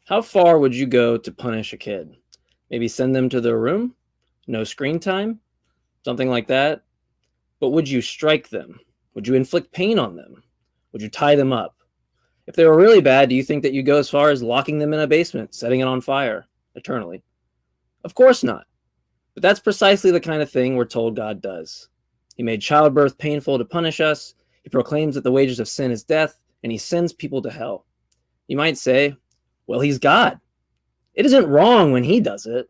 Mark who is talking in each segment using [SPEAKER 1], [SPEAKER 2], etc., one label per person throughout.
[SPEAKER 1] How far would you go to punish a kid? Maybe send them to their room? No screen time? Something like that? But would you strike them? Would you inflict pain on them? Would you tie them up? If they were really bad, do you think that you'd go as far as locking them in a basement, setting it on fire eternally? Of course not. But that's precisely the kind of thing we're told God does. He made childbirth painful to punish us. He proclaims that the wages of sin is death, and he sends people to hell. You might say, well, he's God. It isn't wrong when he does it.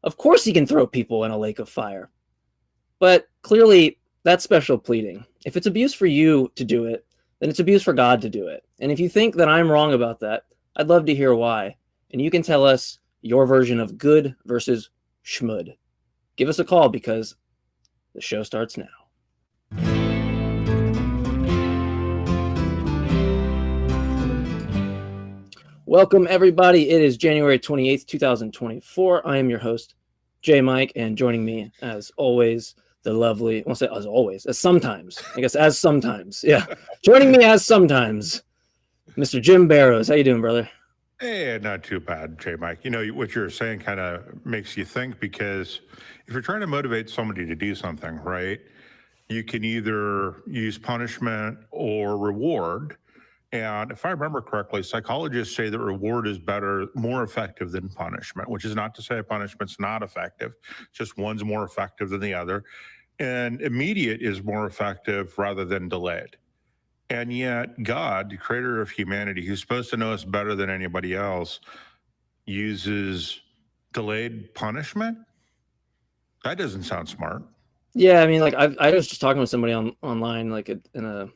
[SPEAKER 1] Of course he can throw people in a lake of fire. But clearly, that's special pleading. If it's abuse for you to do it, then it's abuse for God to do it. And if you think that I'm wrong about that, I'd love to hear why. And you can tell us your version of good versus schmud. Give us a call because the show starts now. Welcome, everybody. It is January 28th, 2024. I am your host, JMike, and joining me, as always, the lovely, I won't say as always, as sometimes, I guess as sometimes, yeah. Joining me as sometimes, Mr. Jim Barrows. How you doing, brother?
[SPEAKER 2] Hey, not too bad, JMike. You know, what you're saying kind of makes you think, because if you're trying to motivate somebody to do something, right, you can either use punishment or reward. And if I remember correctly, psychologists say that reward is better, more effective than punishment, which is not to say punishment's not effective, just one's more effective than the other. And immediate is more effective rather than delayed. And yet God, the creator of humanity, who's supposed to know us better than anybody else, uses delayed punishment? That doesn't sound smart.
[SPEAKER 1] Yeah, I mean, like I was just talking with somebody online, like in a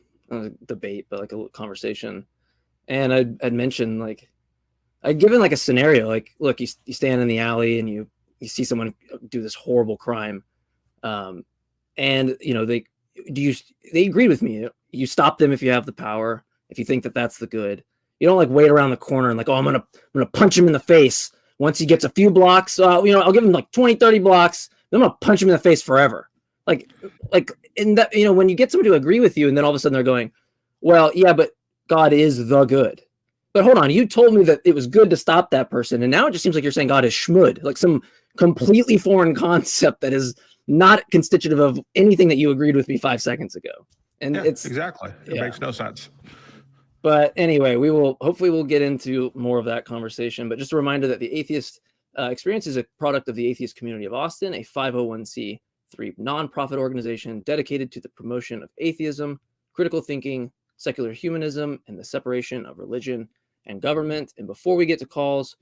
[SPEAKER 1] debate, but like a conversation, and I'd mentioned, like, I'd given like a scenario, like, look, you stand in the alley and you see someone do this horrible crime, and you know they agreed with me. You stop them if you have the power, if you think that that's the good. You don't like wait around the corner and like, oh, I'm gonna punch him in the face once he gets a few blocks. I'll give him like 20, 30 blocks. Then I'm gonna punch him in the face forever. Like in that, when you get somebody to agree with you, and then all of a sudden they're going, well, yeah, but God is the good. But hold on, you told me that it was good to stop that person, and now it just seems like you're saying God is schmud, like some completely foreign concept that is not constitutive of anything that you agreed with me 5 seconds ago. And
[SPEAKER 2] yeah,
[SPEAKER 1] it's
[SPEAKER 2] exactly. It makes no sense.
[SPEAKER 1] But anyway, hopefully we'll get into more of that conversation. But just a reminder that the Atheist Experience is a product of the Atheist Community of Austin, a 501c3 nonprofit organization dedicated to the promotion of atheism, critical thinking, secular humanism, and the separation of religion and government. And before we get to calls,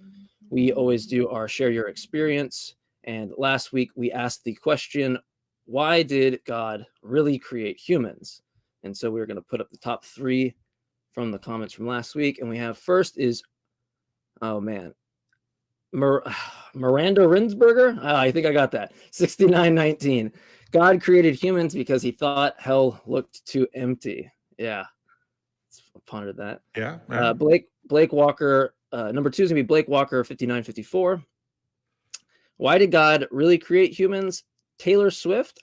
[SPEAKER 1] we always do our share your experience. And last week we asked the question, why did God really create humans? And so we're going to put up the top three from the comments from last week. And we have first is, oh man, Miranda Rinsberger. I think I got that. 6919. God created humans because he thought hell looked too empty. Yeah. I pondered that.
[SPEAKER 2] Yeah.
[SPEAKER 1] Blake Walker. Number two is going to be Blake Walker, 5954. Why did God really create humans? Taylor Swift.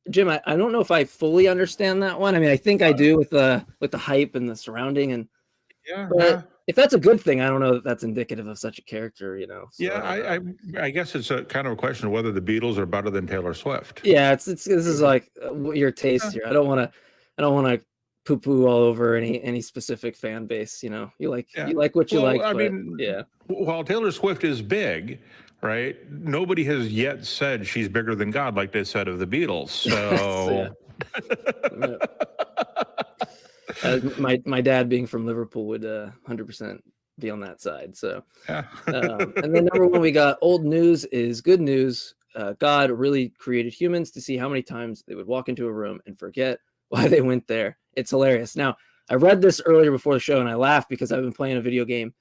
[SPEAKER 1] Jim, I don't know if I fully understand that one. I mean, I think I do with the hype and the surrounding, and if that's a good thing, I don't know that that's indicative of such a character, So,
[SPEAKER 2] yeah, I guess it's a kind of a question of whether the Beatles are better than Taylor Swift.
[SPEAKER 1] Yeah, this is like your taste here. I don't want to poo-poo all over any specific fan base. You like what you like.
[SPEAKER 2] I
[SPEAKER 1] but,
[SPEAKER 2] mean,
[SPEAKER 1] yeah.
[SPEAKER 2] While Taylor Swift is big, right? Nobody has yet said she's bigger than God, like they said of the Beatles. So,
[SPEAKER 1] my dad being from Liverpool would 100% be on that side. So,
[SPEAKER 2] yeah.
[SPEAKER 1] And then number one, we got old news is good news. God really created humans to see how many times they would walk into a room and forget why they went there. It's hilarious. Now, I read this earlier before the show and I laughed because I've been playing a video game.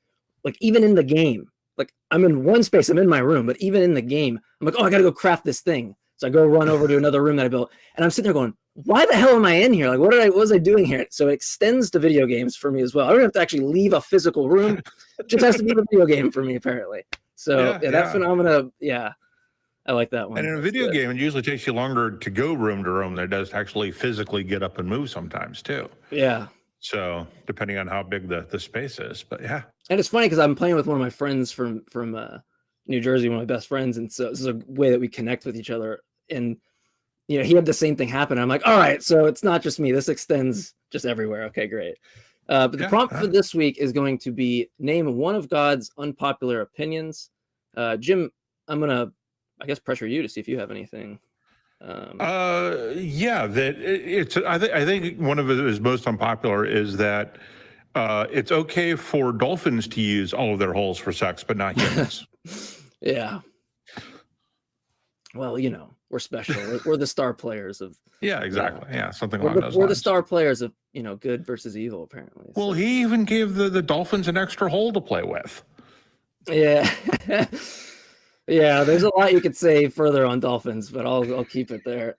[SPEAKER 1] Like, even in the game, like, I'm in one space, I'm in my room, but even in the game, I'm like, oh, I got to go craft this thing. So I go run over to another room that I built, and I'm sitting there going, why the hell am I in here? Like, what was I doing here? So it extends to video games for me as well. I don't have to actually leave a physical room. It just has to be the video game for me, apparently. So that phenomena, I like that one.
[SPEAKER 2] And in a video game, it usually takes you longer to go room to room than it does to actually physically get up and move sometimes too.
[SPEAKER 1] Yeah.
[SPEAKER 2] So depending on how big the space is, but yeah.
[SPEAKER 1] And it's funny because I'm playing with one of my friends from New Jersey, one of my best friends, and so this is a way that we connect with each other. And he had the same thing happen. I'm like, all right, so it's not just me. This extends just everywhere. Okay, great. But the prompt for this week is going to be name one of God's unpopular opinions. Jim, I'm gonna, I guess, pressure you to see if you have anything.
[SPEAKER 2] Yeah, that it's. I think one of his most unpopular is that it's okay for dolphins to use all of their holes for sex, but not humans.
[SPEAKER 1] Yeah. Well, we're special. We're the star players of.
[SPEAKER 2] Yeah, exactly. Yeah, something along those lines.
[SPEAKER 1] We're the star players of good versus evil, apparently.
[SPEAKER 2] Well, he even gave the dolphins an extra hole to play with.
[SPEAKER 1] Yeah. Yeah, there's a lot you could say further on dolphins, but I'll keep it there.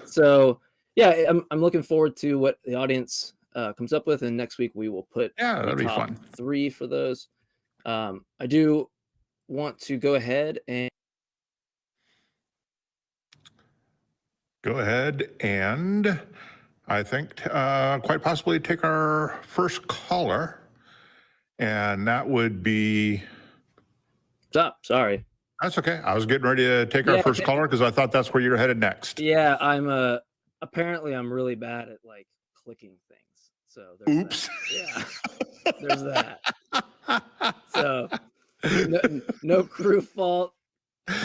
[SPEAKER 1] So yeah, I'm looking forward to what the audience comes up with, and next week we will put
[SPEAKER 2] that'd be fun.
[SPEAKER 1] 3 for those. I do want to go ahead and
[SPEAKER 2] I think quite possibly take our first caller, and that would be.
[SPEAKER 1] Stop. Sorry.
[SPEAKER 2] That's okay. I was getting ready to take our first caller because I thought that's where you're headed next.
[SPEAKER 1] Yeah, I'm apparently I'm really bad at like clicking things. So there's
[SPEAKER 2] oops.
[SPEAKER 1] That. Yeah. There's that. So no crew fault.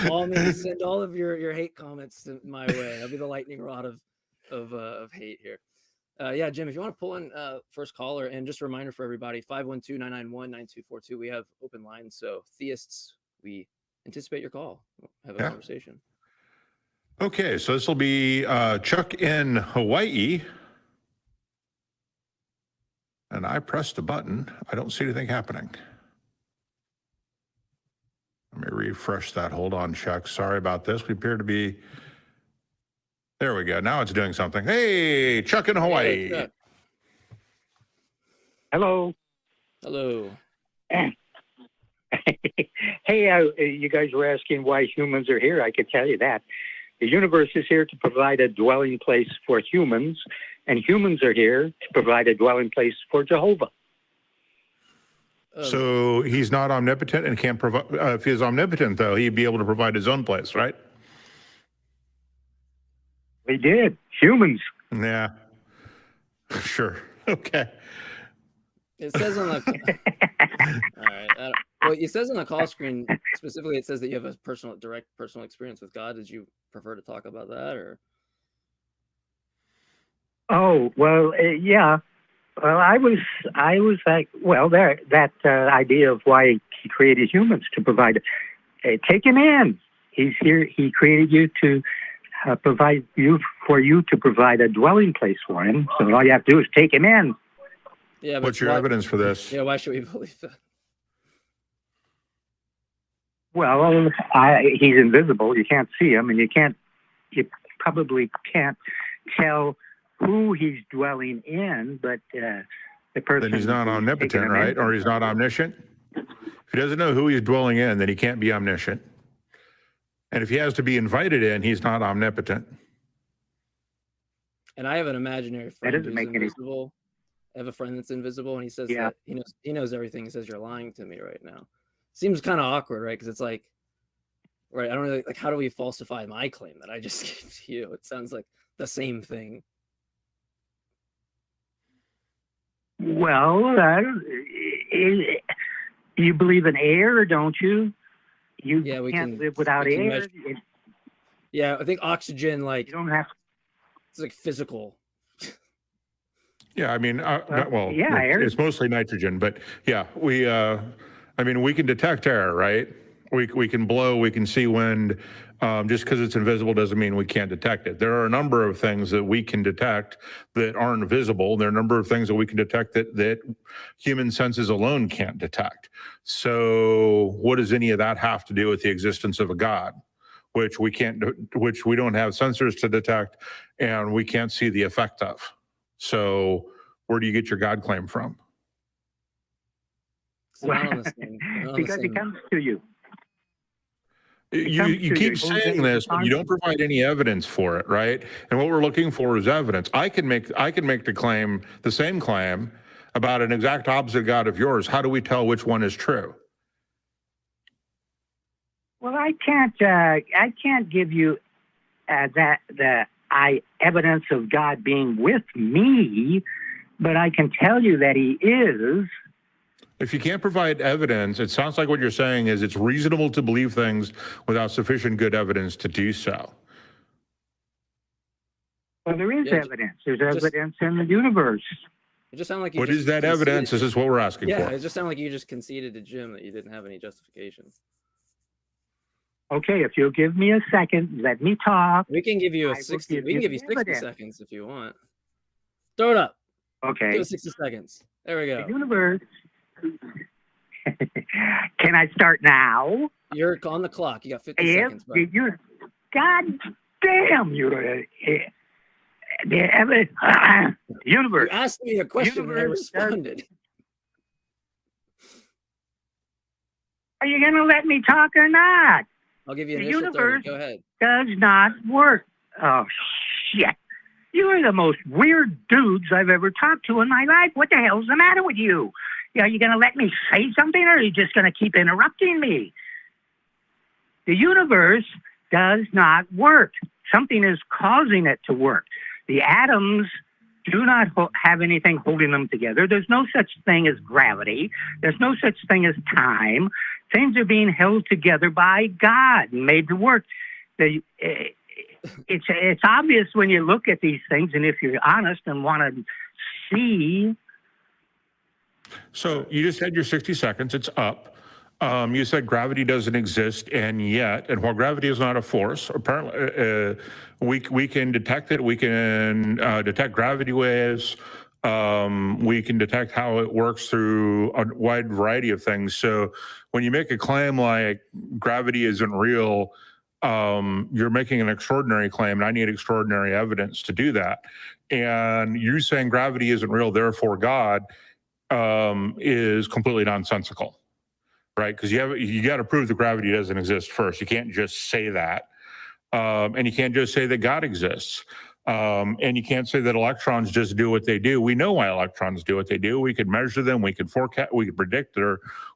[SPEAKER 1] Call me, send all of your hate comments my way. I'll be the lightning rod of hate here. Yeah, Jim, if you want to pull in first caller, and just a reminder for everybody, 512-991-9242. We have open lines, so theists, we anticipate your call. We'll have a conversation.
[SPEAKER 2] Okay, so this will be Chuck in Hawaii. And I pressed the button. I don't see anything happening. Let me refresh that. Hold on, Chuck. Sorry about this. We appear to be... There we go. Now it's doing something. Hey, Chuck in Hawaii.
[SPEAKER 1] Hey, Chuck.
[SPEAKER 3] Hello.
[SPEAKER 1] Hello.
[SPEAKER 3] Hey, you guys were asking why humans are here. I could tell you that. The universe is here to provide a dwelling place for humans, and humans are here to provide a dwelling place for Jehova.
[SPEAKER 2] So he's not omnipotent and can't provide. If he's omnipotent, though, he'd be able to provide his own place, right?
[SPEAKER 3] We did. Humans.
[SPEAKER 2] Yeah. Sure. Okay.
[SPEAKER 1] It says on the all right. Well, it says on the call screen specifically. It says that you have a direct personal experience with God. Did you prefer to talk about that, or?
[SPEAKER 3] Oh well, yeah. Well, I was like, well, that idea of why he created humans to provide. Take him in. He's here. He created you to provide a dwelling place for him. So all you have to do is take him in.
[SPEAKER 1] Yeah. But
[SPEAKER 2] what's your evidence for this?
[SPEAKER 1] Yeah. Why should we believe that?
[SPEAKER 3] Well, he's invisible. You can't see him, and you probably can't tell who he's dwelling in, but the person...
[SPEAKER 2] Then he's not omnipotent, right? Or he's not omniscient? If he doesn't know who he's dwelling in, then he can't be omniscient. And if he has to be invited in, he's not omnipotent.
[SPEAKER 1] And I have an imaginary friend who's invisible. I have a friend that's invisible, and he says that he knows everything. He says, you're lying to me right now. Seems kind of awkward, right? Because it's like, right, I don't really, like, how do we falsify my claim that I just gave to you? It sounds like the same thing.
[SPEAKER 3] Well, you believe in air, don't you? We can't live without air.
[SPEAKER 1] Yeah, I think oxygen, like,
[SPEAKER 3] you don't have to.
[SPEAKER 1] It's like physical.
[SPEAKER 2] Yeah, I mean, it's mostly nitrogen, but yeah, we can detect air, right? We can blow, we can see wind. Just because it's invisible doesn't mean we can't detect it. There are a number of things that we can detect that aren't visible. There are a number of things that we can detect that human senses alone can't detect. So what does any of that have to do with the existence of a God, which we don't have sensors to detect and we can't see the effect of? So where do you get your God claim from?
[SPEAKER 3] Because he comes to you.
[SPEAKER 2] You keep saying this, but you don't provide any evidence for it, right? And what we're looking for is evidence. I can make the same claim about an exact opposite God of yours. How do we tell which one is true?
[SPEAKER 3] Well, I can't give you evidence of God being with me, but I can tell you that He is.
[SPEAKER 2] If you can't provide evidence, it sounds like what you're saying is it's reasonable to believe things without sufficient good evidence to do so.
[SPEAKER 3] Well, there is evidence. There's evidence in the universe.
[SPEAKER 1] It just sounded like you
[SPEAKER 2] What is that evidence? This is what we're asking for.
[SPEAKER 1] Yeah, it just sounded like you just conceded to Jim that you didn't have any justification.
[SPEAKER 3] Okay, if you'll give me a second, let me talk.
[SPEAKER 1] We can give you 60 seconds if you want. Throw it up.
[SPEAKER 3] Okay.
[SPEAKER 1] Do it 60 seconds. There we go.
[SPEAKER 3] The universe. Can I start now?
[SPEAKER 1] You're on the clock. You got 50 seconds. Bro.
[SPEAKER 3] God damn you. The universe.
[SPEAKER 1] You asked me a question and I responded.
[SPEAKER 3] Are you going to let me talk or not?
[SPEAKER 1] I'll give you an
[SPEAKER 3] The
[SPEAKER 1] initial
[SPEAKER 3] universe
[SPEAKER 1] 30. Go ahead.
[SPEAKER 3] Does not work. Oh, shit. You are the most weird dudes I've ever talked to in my life. What the hell's the matter with you? Are you going to let me say something, or are you just going to keep interrupting me? The universe does not work. Something is causing it to work. The atoms do not have anything holding them together. There's no such thing as gravity. There's no such thing as time. Things are being held together by God and made to work. It's obvious when you look at these things, and if you're honest and want to see.
[SPEAKER 2] So you just had your 60 seconds. It's up. You said gravity doesn't exist, and while gravity is not a force, apparently we can detect it. We can detect gravity waves. We can detect how it works through a wide variety of things. So when you make a claim like gravity isn't real, you're making an extraordinary claim, and I need extraordinary evidence to do that. And you saying gravity isn't real, therefore God is completely nonsensical, right? Because you got to prove that gravity doesn't exist first. You can't just say that, and you can't just say that God exists, and you can't say that electrons just do what they do. We know why electrons do what they do. We could measure them. We could forecast. We could predict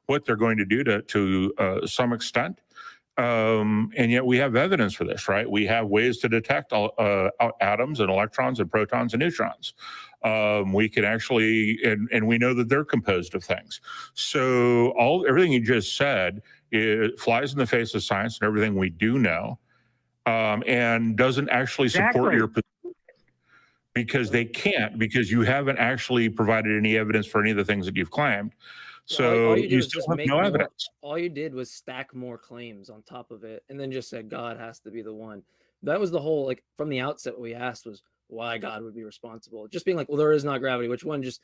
[SPEAKER 2] what they're going to do to some extent. And yet we have evidence for this, right? We have ways to detect atoms and electrons and protons and neutrons. We can actually, and we know that they're composed of things. So everything you just said, it flies in the face of science and everything we do know, and doesn't actually support your position, because they can't, because you haven't actually provided any evidence for any of the things that you've claimed. So you still have no evidence.
[SPEAKER 1] All you did was stack more claims on top of it, and then just said God has to be the one. That was the whole, like, from the outset, what we asked was why God would be responsible. Just being like, well, there is not gravity, which one just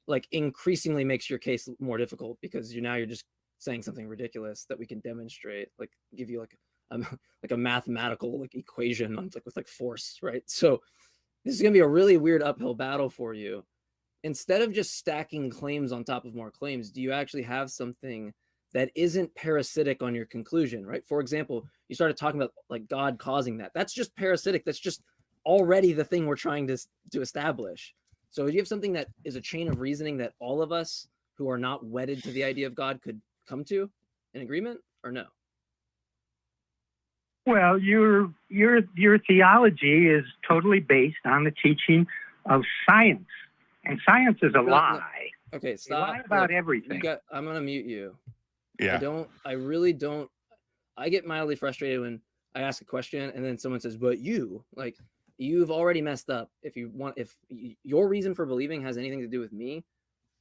[SPEAKER 1] like increasingly makes your case more difficult, because you're just saying something ridiculous that we can demonstrate, like give you like a mathematical like equation on with like force, right? So this is gonna be a really weird uphill battle for you. Instead of just stacking claims on top of more claims, do you actually have something that isn't parasitic on your conclusion, right? For example, you started talking about like God causing that. That's just parasitic. That's just already the thing we're trying to establish. So do you have something that is a chain of reasoning that all of us who are not wedded to the idea of God could come to an agreement, or no?
[SPEAKER 3] Well, your theology is totally based on the teaching of science. And science is a lie.
[SPEAKER 1] Okay, stop.
[SPEAKER 3] They lie about everything.
[SPEAKER 1] I'm going to mute you.
[SPEAKER 2] Yeah.
[SPEAKER 1] I really don't. I get mildly frustrated when I ask a question and then someone says, but you've already messed up. If your reason for believing has anything to do with me,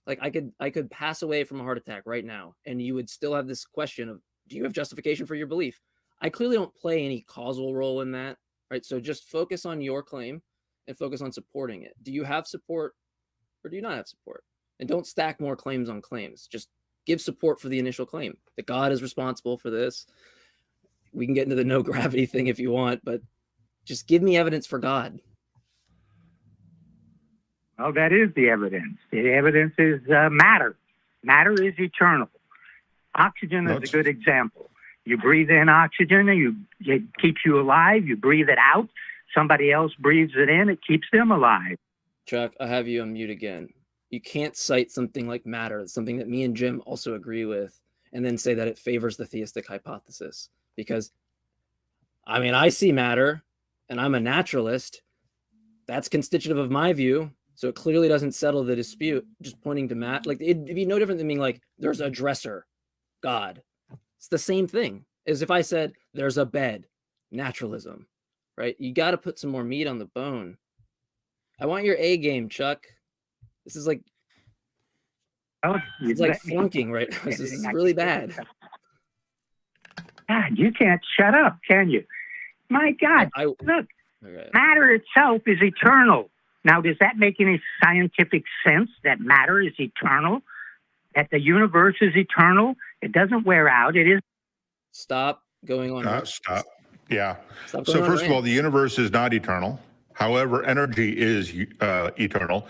[SPEAKER 1] like I could pass away from a heart attack right now, and you would still have this question of, do you have justification for your belief? I clearly don't play any causal role in that, right? So just focus on your claim and focus on supporting it. Do you have support, or do you not have support? And don't stack more claims on claims. Just give support for the initial claim that God is responsible for this. We can get into the no gravity thing if you want, but just give me evidence for God.
[SPEAKER 3] Well, that is the evidence. The evidence is matter. Matter is eternal. Oxygen is a good example. You breathe in oxygen, and it keeps you alive. You breathe it out. Somebody else breathes it in. It keeps them alive.
[SPEAKER 1] Chuck, I have you on mute again. You can't cite something like matter, something that me and Jim also agree with, and then say that it favors the theistic hypothesis. Because, I mean, I see matter, and I'm a naturalist. That's constitutive of my view, so it clearly doesn't settle the dispute. Just pointing to matter, like it'd be no different than being like, there's a dresser, God. It's the same thing as if I said there's a bed, naturalism, right? You got to put some more meat on the bone. I want your A game, Chuck. This is like, it's like flunking, right? This is really bad.
[SPEAKER 3] God, you can't shut up, can you? My God, look,
[SPEAKER 1] okay.
[SPEAKER 3] Matter itself is eternal. Now, does that make any scientific sense that matter is eternal? That the universe is eternal? It doesn't wear out. It is.
[SPEAKER 1] Stop going on.
[SPEAKER 2] Stop. Yeah.
[SPEAKER 1] Stop
[SPEAKER 2] So first of all, the universe is not eternal. However, energy is eternal.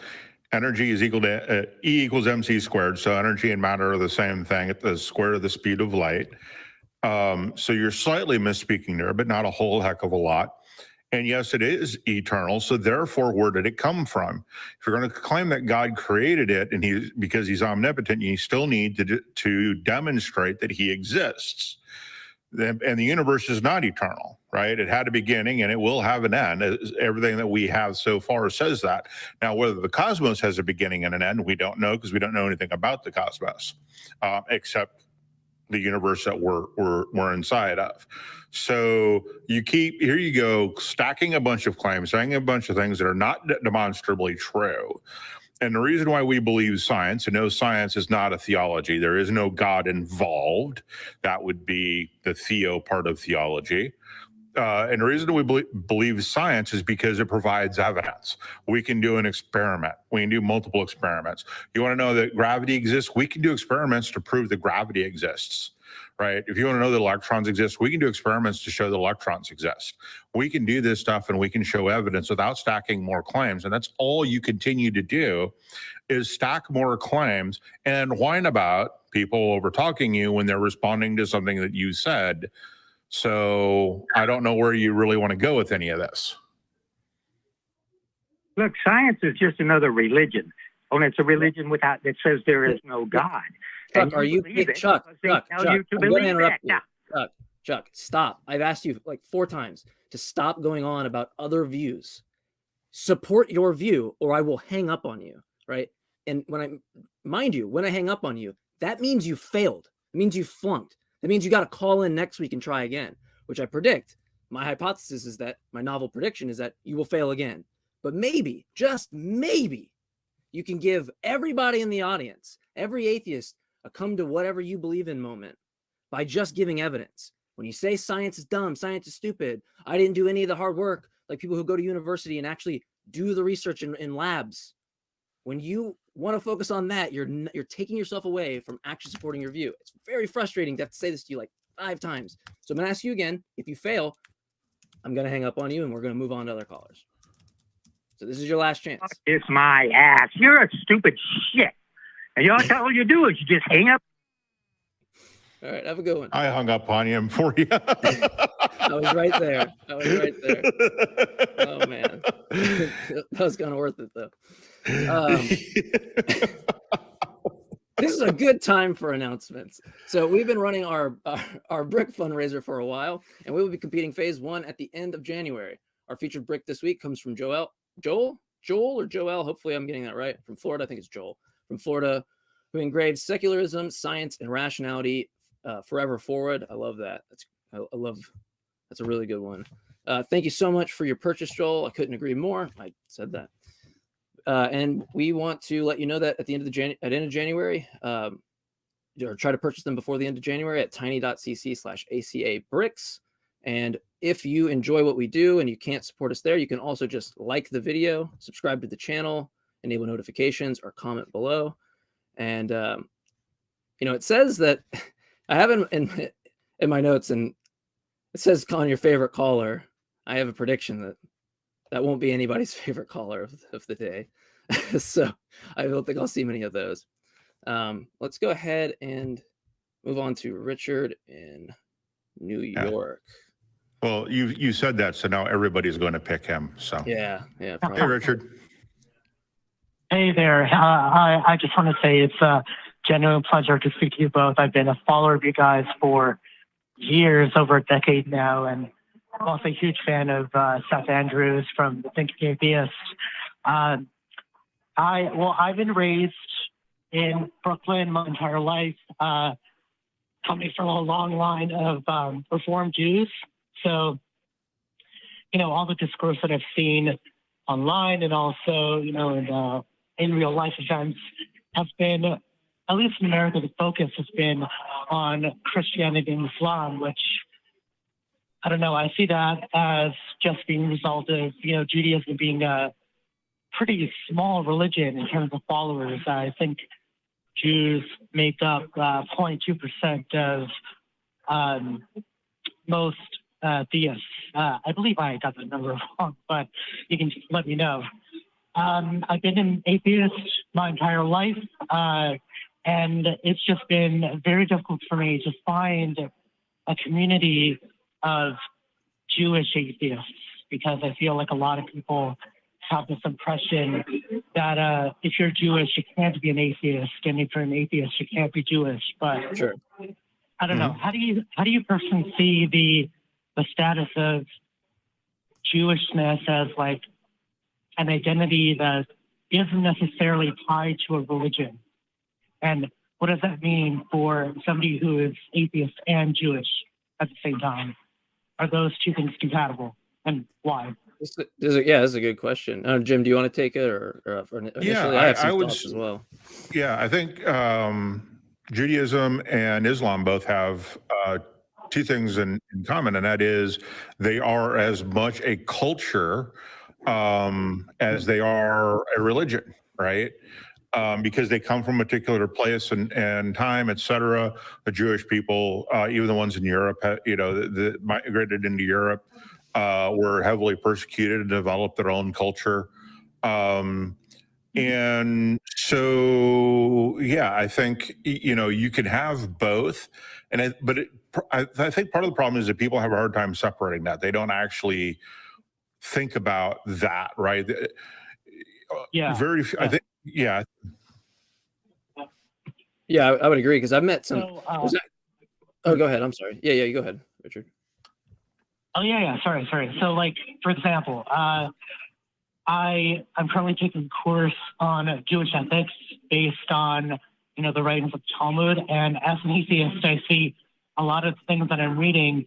[SPEAKER 2] Energy is equal to E equals mc squared. So energy and matter are the same thing at the square of the speed of light. So you're slightly misspeaking there, but not a whole heck of a lot. And yes, it is eternal. So therefore, where did it come from? If you're going to claim that God created it, and because he's omnipotent, you still need to demonstrate that he exists. And the universe is not eternal, right? It had a beginning and it will have an end. Everything that we have so far says that. Now, whether the cosmos has a beginning and an end, we don't know, because we don't know anything about the cosmos, except the universe that we're inside of. So here you go, stacking a bunch of claims, saying a bunch of things that are not demonstrably true. And the reason why we believe science, and no, science is not a theology. There is no God involved. That would be the theo part of theology. And the reason we believe science is because it provides evidence. We can do an experiment. We can do multiple experiments. You want to know that gravity exists? We can do experiments to prove that gravity exists, right? If you want to know that electrons exist, we can do experiments to show that electrons exist. We can do this stuff and we can show evidence without stacking more claims. And that's all you continue to do, is stack more claims and whine about people over talking you when they're responding to something that you said. So I don't know where you really want to go with any of this.
[SPEAKER 3] Look, science is just another religion. Only it's a religion that says there is no God.
[SPEAKER 1] Chuck, are you Chuck? I'm going to interrupt you. Chuck, stop. I've asked you like 4 times to stop going on about other views. Support your view, or I will hang up on you, right? And when I hang up on you, that means you failed. It means you flunked. That means you got to call in next week and try again, which I predict. My hypothesis is that my novel prediction is that you will fail again. But maybe, just maybe, you can give everybody in the audience, every atheist, a come to whatever you believe in moment by just giving evidence. When you say science is dumb, science is stupid, I didn't do any of the hard work, like people who go to university and actually do the research in labs. When you want to focus on that, you're taking yourself away from actually supporting your view. It's very frustrating to have to say this to you like 5 times. So I'm going to ask you again. If you fail, I'm going to hang up on you and we're going to move on to other callers. So this is your last chance.
[SPEAKER 3] It's my ass. You're a stupid shit. And all you do is you just hang up.
[SPEAKER 1] All right, have a good one.
[SPEAKER 2] I hung up on him for you.
[SPEAKER 1] I was right there. Oh, man. That was kind of worth it, though. This is a good time for announcements. So we've been running our brick fundraiser for a while, and we will be competing phase 1 at the end of January. Our featured brick this week comes from Joel, hopefully I'm getting that right, from Florida. I think it's Joel from Florida, who engraved secularism, science, and rationality forever forward. I love that. That's a really good one. Thank you so much for your purchase, Joel. I couldn't agree more. I said that. And we want to let you know that at the end of January, or try to purchase them before the end of January at tiny.cc/ACA bricks. And if you enjoy what we do and you can't support us there, you can also just like the video, subscribe to the channel, enable notifications, or comment below. And, it says that I have in my notes, and it says on your favorite caller. I have a prediction that won't be anybody's favorite caller of the day. So I don't think I'll see many of those. Let's go ahead and move on to Richard in New York.
[SPEAKER 2] Well, you said that, so now everybody's going to pick him. So
[SPEAKER 1] Yeah.
[SPEAKER 2] Hey,
[SPEAKER 1] Probably.
[SPEAKER 2] Richard.
[SPEAKER 4] Hey there. I just want to say it's a genuine pleasure to speak to you both. I've been a follower of you guys for years, over a decade now, and I'm also a huge fan of Seth Andrews from the Thinking Atheist. I've been raised in Brooklyn my entire life, coming from a long line of Reformed Jews. So, all the discourse that I've seen online and also, in real life events have been, at least in America, the focus has been on Christianity and Islam, which, I don't know, I see that as just being a result of, Judaism being a pretty small religion in terms of followers. I think Jews make up 0.2% of most theists. I believe I got the number wrong, but you can just let me know. I've been an atheist my entire life, and it's just been very difficult for me to find a community of Jewish atheists, because I feel like a lot of people have this impression that if you're Jewish, you can't be an atheist, and if you're an atheist, you can't be Jewish. But
[SPEAKER 1] Sure.
[SPEAKER 4] I don't know. How do you personally see the status of Jewishness as like an identity that isn't necessarily tied to a religion? And what does that mean for somebody who is atheist and Jewish at the same time? Are those two things compatible, and why?
[SPEAKER 1] This is a good question. Jim, do you want to take it, or initially?
[SPEAKER 2] Yeah,
[SPEAKER 1] I have some
[SPEAKER 2] I would
[SPEAKER 1] thoughts as well.
[SPEAKER 2] Yeah, I think Judaism and Islam both have two things in common, and that is they are as much a culture as they are a religion, right? Because they come from a particular place and time, et cetera. The Jewish people, even the ones in Europe, that migrated into Europe, were heavily persecuted and developed their own culture. And so, yeah, I think, you can have both. I think part of the problem is that people have a hard time separating that. They don't actually think about that, right?
[SPEAKER 4] Yeah.
[SPEAKER 2] I think, yeah.
[SPEAKER 1] Yeah, I would agree, because I've met some.
[SPEAKER 4] So,
[SPEAKER 1] go ahead. I'm sorry. Yeah, you go ahead, Richard.
[SPEAKER 4] Oh yeah. Sorry. So, like, for example, I'm currently taking a course on Jewish ethics based on, the writings of Talmud. And as an atheist, I see a lot of things that I'm reading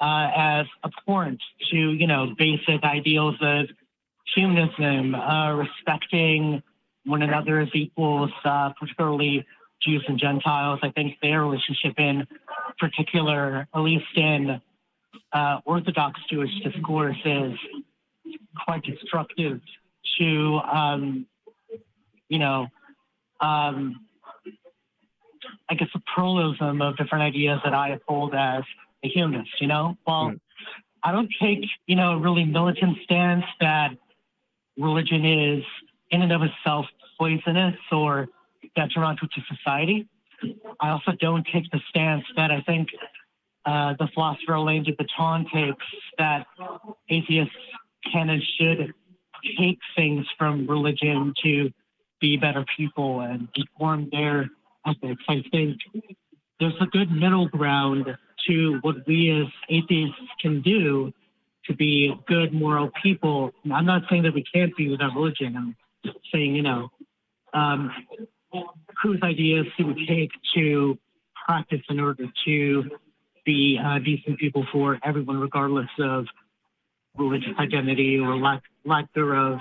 [SPEAKER 4] as abhorrent to, basic ideals of humanism, respecting one another as equals, particularly Jews and Gentiles. I think their relationship in particular, at least in Orthodox Jewish discourse, is quite destructive to, I guess, the pluralism of different ideas that I uphold as a humanist, Well, I don't take, a really militant stance that religion is in and of itself poisonous or detrimental to society. I also don't take the stance that I think the philosopher Alain de Botton takes, that atheists can and should take things from religion to be better people and inform their ethics. I think there's a good middle ground to what we as atheists can do to be good, moral people. I'm not saying that we can't be without religion. I'm saying, whose ideas do we take to practice in order to be decent people for everyone, regardless of religious identity or lack thereof.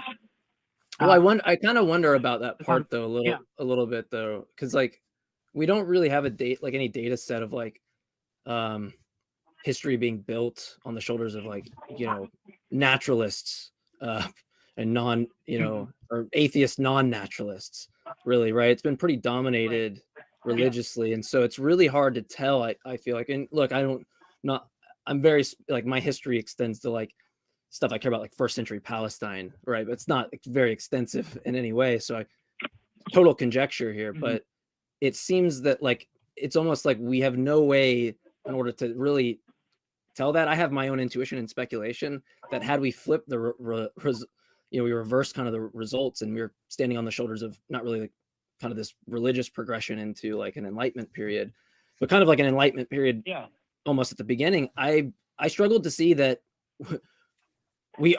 [SPEAKER 1] Well, I kind of wonder about that part though, a little bit though, because like we don't really have any data set of like history being built on the shoulders of like naturalists and non or atheist non-naturalists, really, right? It's been pretty dominated religiously, and so it's really hard to tell. I feel like, and look, I'm very like, my history extends to like stuff I care about, like first century Palestine, right? But it's not very extensive in any way, so total conjecture here. But it seems that like it's almost like we have no way in order to really tell that. I have my own intuition and speculation that had we flipped the we reversed kind of the results, and we were standing on the shoulders of not really like kind of this religious progression into like an enlightenment period, but kind of like an enlightenment period almost at the beginning. I struggled to see that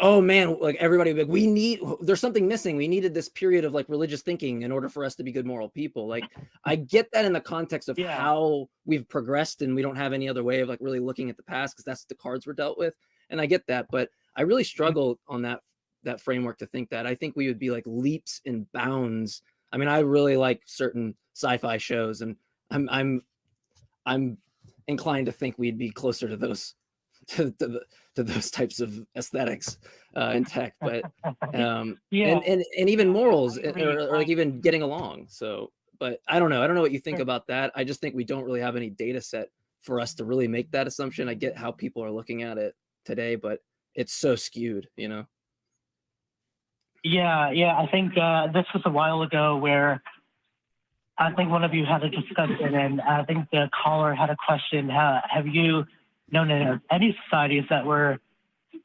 [SPEAKER 1] oh man, like everybody would be like, there's something missing. We needed this period of like religious thinking in order for us to be good moral people. Like I get that in the context of how we've progressed, and we don't have any other way of like really looking at the past because that's the cards we're dealt with. And I get that, but I really struggle on that framework to think that. I think we would be like leaps and bounds. I mean, I really like certain sci-fi shows, and I'm inclined to think we'd be closer to those to those types of aesthetics in tech, but and even morals, or like even getting along. So, but I don't know what you think about that. I just think we don't really have any data set for us to really make that assumption. I get how people are looking at it today, but it's so skewed, you know?
[SPEAKER 4] Yeah. I think this was a while ago where I think one of you had a discussion, and I think the caller had a question. Have you known in any societies that were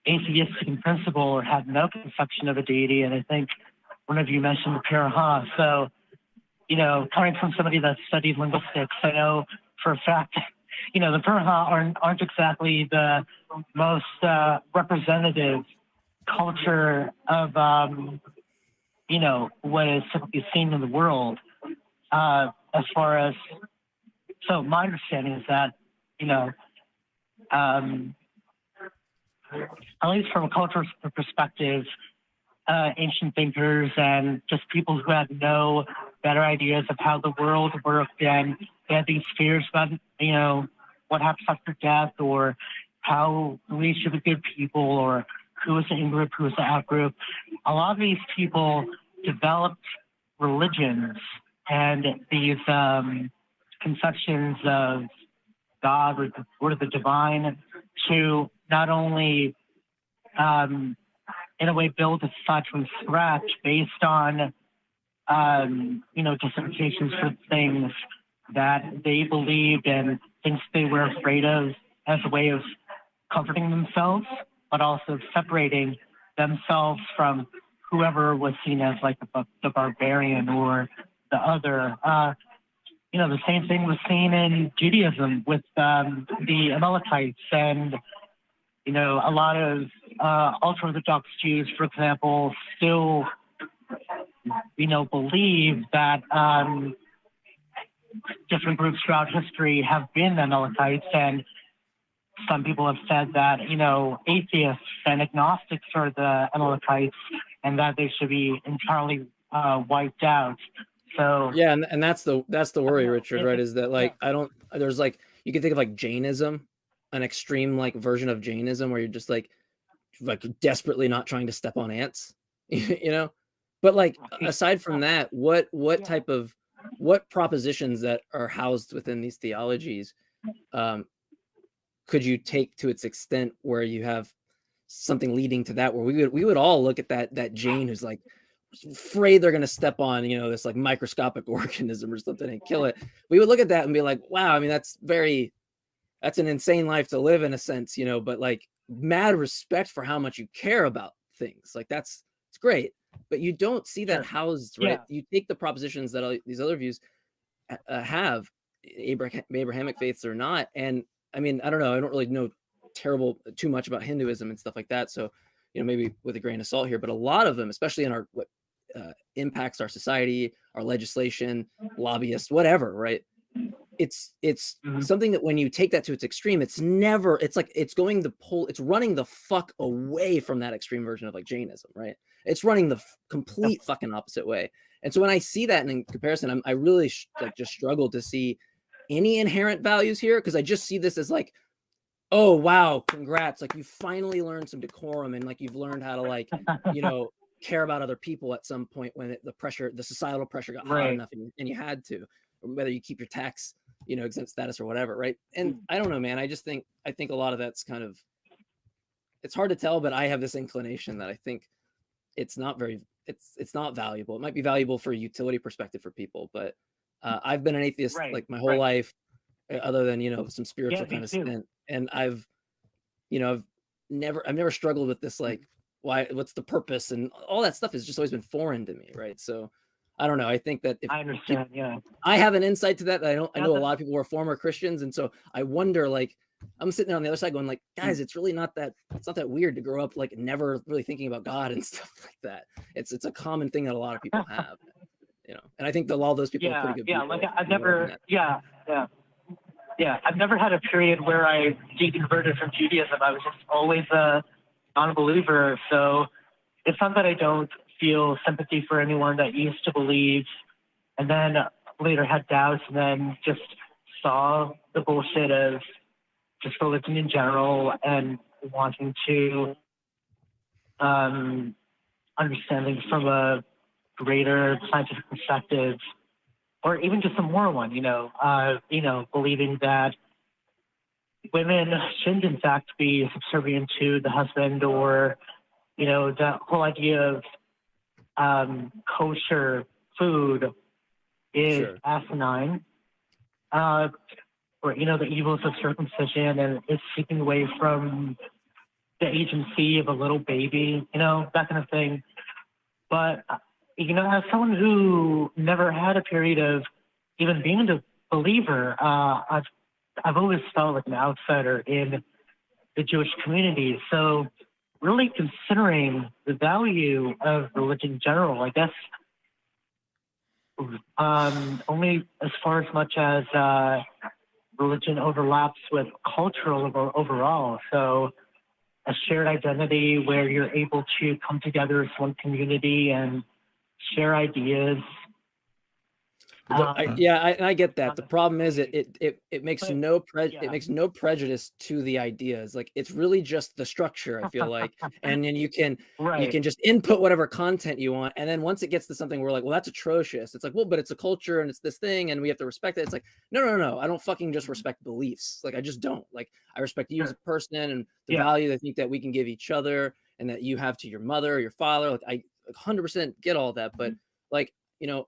[SPEAKER 4] atheistic in principle or had no conception of a deity? And I think one of you mentioned the Pirahã. So, you know, coming from somebody that studied linguistics, I know for a fact, you know, the Pirahã aren't exactly the most representative culture of, you know, what is typically seen in the world. As far as, so my understanding is that, you know, at least from a cultural perspective, ancient thinkers and just people who had no better ideas of how the world worked, and they had these fears about, you know, what happens after death, or how we should be good people, or who is the in-group, who is the out-group. A lot of these people developed religions and these conceptions of God or the divine to not only, in a way, build a society from scratch based on, you know, justifications for things that they believed and things they were afraid of as a way of comforting themselves, but also separating themselves from whoever was seen as like the barbarian or the other. You know, the same thing was seen in Judaism with the Amalekites, and, you know, a lot of ultra-Orthodox Jews, for example, still, you know, believe that different groups throughout history have been Amalekites, and some people have said that, you know, atheists and agnostics are the Amalekites, and that they should be entirely wiped out. So
[SPEAKER 1] yeah, and that's the worry, Richard, right? Is that like there's like, you can think of like Jainism, an extreme like version of Jainism where you're just like desperately not trying to step on ants, you know? But like aside from that, what propositions that are housed within these theologies could you take to its extent where you have something leading to that, where we would all look at that Jain who's like afraid they're going to step on, you know, this like microscopic organism or something and kill it. We would look at that and be like, wow, I mean, that's an insane life to live in a sense, you know, but like mad respect for how much you care about things. Like it's great, but you don't see that housed, right? You take the propositions that these other views have, Abrahamic faiths or not. And I mean, I don't know, I don't really know too much about Hinduism and stuff like that. So, you know, maybe with a grain of salt here, but a lot of them, especially in our, what impacts our society, our legislation, lobbyists, whatever, right? It's something that when you take that to its extreme, it's like it's running the fuck away from that extreme version of like Jainism, right? It's running the complete fucking opposite way. And so when I see that in comparison, I really just struggle to see any inherent values here, because I just see this as like, oh wow, congrats, like you finally learned some decorum, and like you've learned how to like, you know, care about other people at some point when the societal pressure got high enough and you had to, whether you keep your tax, you know, exempt status or whatever, right? And I don't know, man, I think a lot of that's kind of, it's hard to tell, but I have this inclination that I think it's not valuable. It might be valuable for a utility perspective for people, but I've been an atheist like my whole life, other than, you know, some spiritual kind of stint, and I've never struggled with this, like, what's the purpose, and all that stuff has just always been foreign to me, right? So I don't know. I think that if
[SPEAKER 4] I understand. Yeah.
[SPEAKER 1] I have an insight to that, I know
[SPEAKER 4] Yeah,
[SPEAKER 1] a lot of people were former Christians, and so I wonder, like, I'm sitting there on the other side going, like, guys, it's really not that weird to grow up like never really thinking about God and stuff like that. It's a common thing that a lot of people have, and I think that all those people are pretty good
[SPEAKER 4] yeah.
[SPEAKER 1] people.
[SPEAKER 4] Like I've never, yeah. I've never had a period where I deconverted from Judaism. I was just always a non-believer. So it's not that I don't feel sympathy for anyone that used to believe and then later had doubts and then just saw the bullshit of just religion in general and wanting to understanding from a greater scientific perspective, or even just a moral one, believing that women shouldn't in fact be subservient to the husband, or, that whole idea of kosher food is asinine, or, the evils of circumcision and it's keeping away from the agency of a little baby, that kind of thing. But, as someone who never had a period of even being a believer, I've always felt like an outsider in the Jewish community. So really considering the value of religion in general, I guess, only as far as much as religion overlaps with cultural overall. So a shared identity where you're able to come together as one community and share ideas.
[SPEAKER 1] I get that. The problem is it makes no prejudice to the ideas. Like, it's really just the structure, I feel like, and then you can just input whatever content you want, and then once it gets to something where, like, well, that's atrocious, it's like, well, but it's a culture and it's this thing and we have to respect it. It's like, no, I don't fucking just respect beliefs. Like, I just don't. Like, I respect you as a person and the value I think that we can give each other and that you have to your mother or your father. Like, I 100% get all that, but like,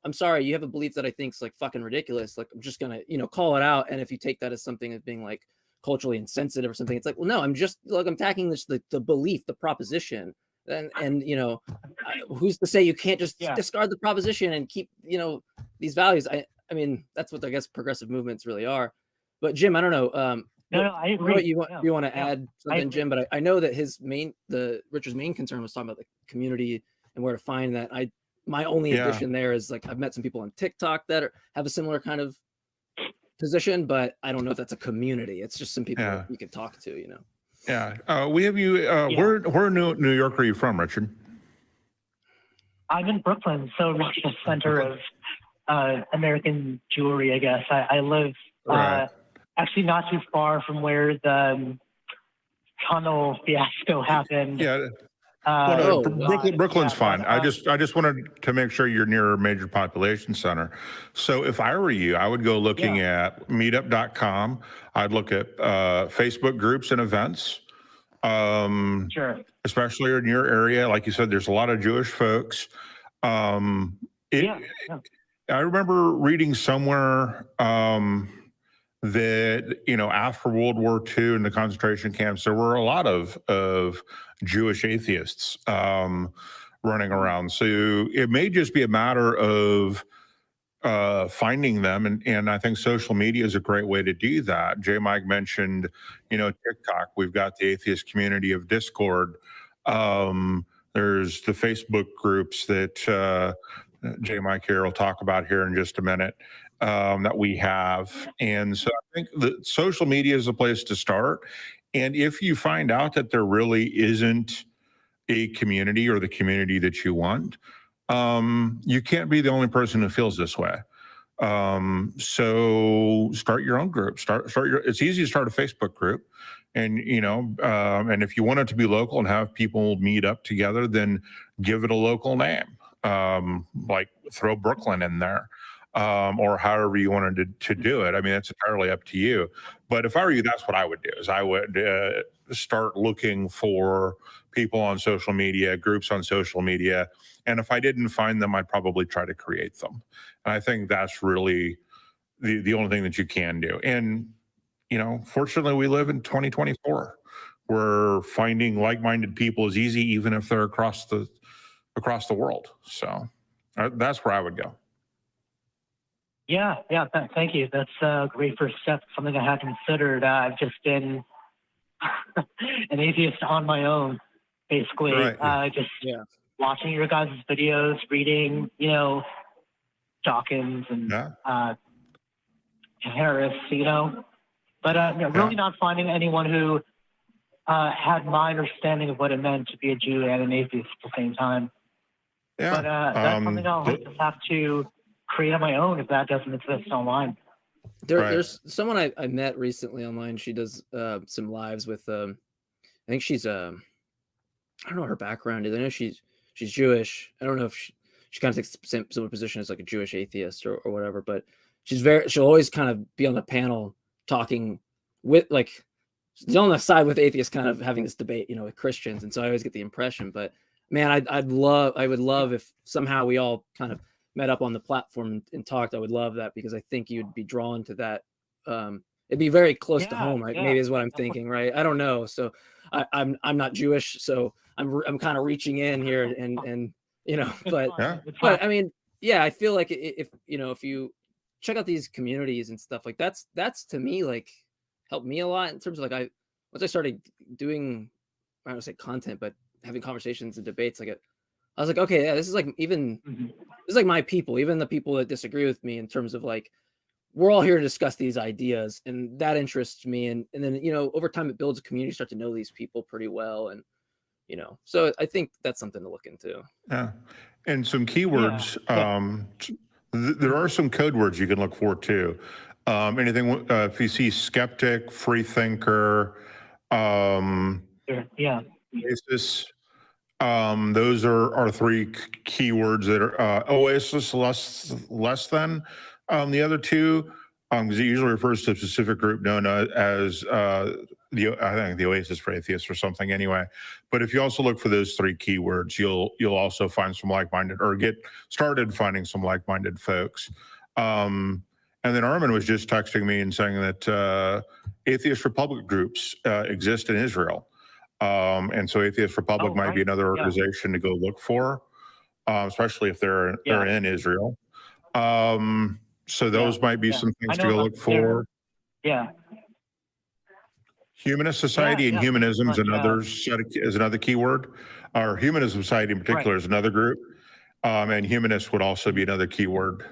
[SPEAKER 1] I'm sorry, you have a belief that I think is like fucking ridiculous. Like, I'm just gonna, call it out. And if you take that as something as being like culturally insensitive or something, it's like, well, no, I'm just like, I'm attacking this, the belief, the proposition. And who's to say you can't just discard the proposition and keep, these values? I mean, that's what I guess progressive movements really are. But Jim, I don't know.
[SPEAKER 4] I agree.
[SPEAKER 1] What you want to add something, Jim? But I know that Richard's main concern was talking about the community and where to find that. My only addition there is, like, I've met some people on TikTok that have a similar kind of position, but I don't know if that's a community. It's just some people you can talk to,
[SPEAKER 2] Yeah. We have you. Where in New York are you from, Richard?
[SPEAKER 4] I'm in Brooklyn, so right in the center of American Jewry, I guess. I live actually not too far from where the tunnel fiasco happened.
[SPEAKER 2] Yeah.
[SPEAKER 4] Brooklyn's
[SPEAKER 2] Brooklyn's fine. I just wanted to make sure you're near a major population center. So if I were you, I would go looking at meetup.com. I'd look at Facebook groups and events. Especially in your area. Like you said, there's a lot of Jewish folks. I remember reading somewhere that, after World War II in the concentration camps, there were a lot of Jewish atheists running around. So it may just be a matter of finding them. And I think social media is a great way to do that. JMike mentioned, TikTok. We've got the atheist community of Discord. There's the Facebook groups that JMike here will talk about here in just a minute. That we have. And so I think that social media is a place to start. And if you find out that there really isn't a community or the community that you want, you can't be the only person who feels this way. So start your own group. It's easy to start a Facebook group. And, and if you want it to be local and have people meet up together, then give it a local name. Like throw Brooklyn in there. Or however you wanted to do it. I mean, it's entirely up to you. But if I were you, that's what I would do, is I would start looking for people on social media, groups on social media. And if I didn't find them, I'd probably try to create them. And I think that's really the only thing that you can do. And, fortunately, we live in 2024. where finding like-minded people is easy, even if they're across the world. So that's where I would go.
[SPEAKER 4] Yeah, thank you. That's a great first step, something I hadn't considered. I've just been an atheist on my own, basically.
[SPEAKER 2] Right.
[SPEAKER 4] Just watching your guys' videos, reading, Dawkins and Harris, but really not finding anyone who had my understanding of what it meant to be a Jew and an atheist at the same time.
[SPEAKER 2] Yeah.
[SPEAKER 4] But that's something I'll just have to create on my own if that doesn't exist online.
[SPEAKER 1] There's someone I met recently online. She does some lives with I think she's I don't know what her background is. I know she's Jewish. I don't know if she kind of takes the similar position as like a Jewish atheist or whatever, but she'll always kind of be on the panel talking with like on the side with atheists, kind of having this debate, with Christians. And so I always get the impression, but man, I would love if somehow we all kind of met up on the platform and talked. I would love that, because I think you'd be drawn to that. It'd be very close to home, right? Maybe is what I'm thinking, right? I don't know. So I'm not Jewish, so I'm kind of reaching in here and but I mean, I feel like if you check out these communities and stuff, like that's to me like helped me a lot in terms of like once I started doing, I don't say content, but having conversations and debates, like I was like, okay, yeah, this is like this is like my people, even the people that disagree with me, in terms of like we're all here to discuss these ideas, and that interests me. And then over time it builds a community, start to know these people pretty well, and so I think that's something to look into.
[SPEAKER 2] Yeah, and some keywords. There are some code words you can look for too. Anything if you see skeptic, free thinker, Oasis. Those are three keywords that are Oasis less than the other two, because it usually refers to a specific group known as I think the Oasis for Atheists or something anyway. But if you also look for those three keywords, you'll also find some like-minded, or get started finding some like-minded folks. And then Armin was just texting me and saying that Atheist Republic groups exist in Israel. And so Atheist Republic might be another organization to go look for, especially if they're in Israel. So those might be some things to go look for. Humanist Society and Humanism is another keyword. Or Humanism Society in particular is another group. And humanist would also be another keyword.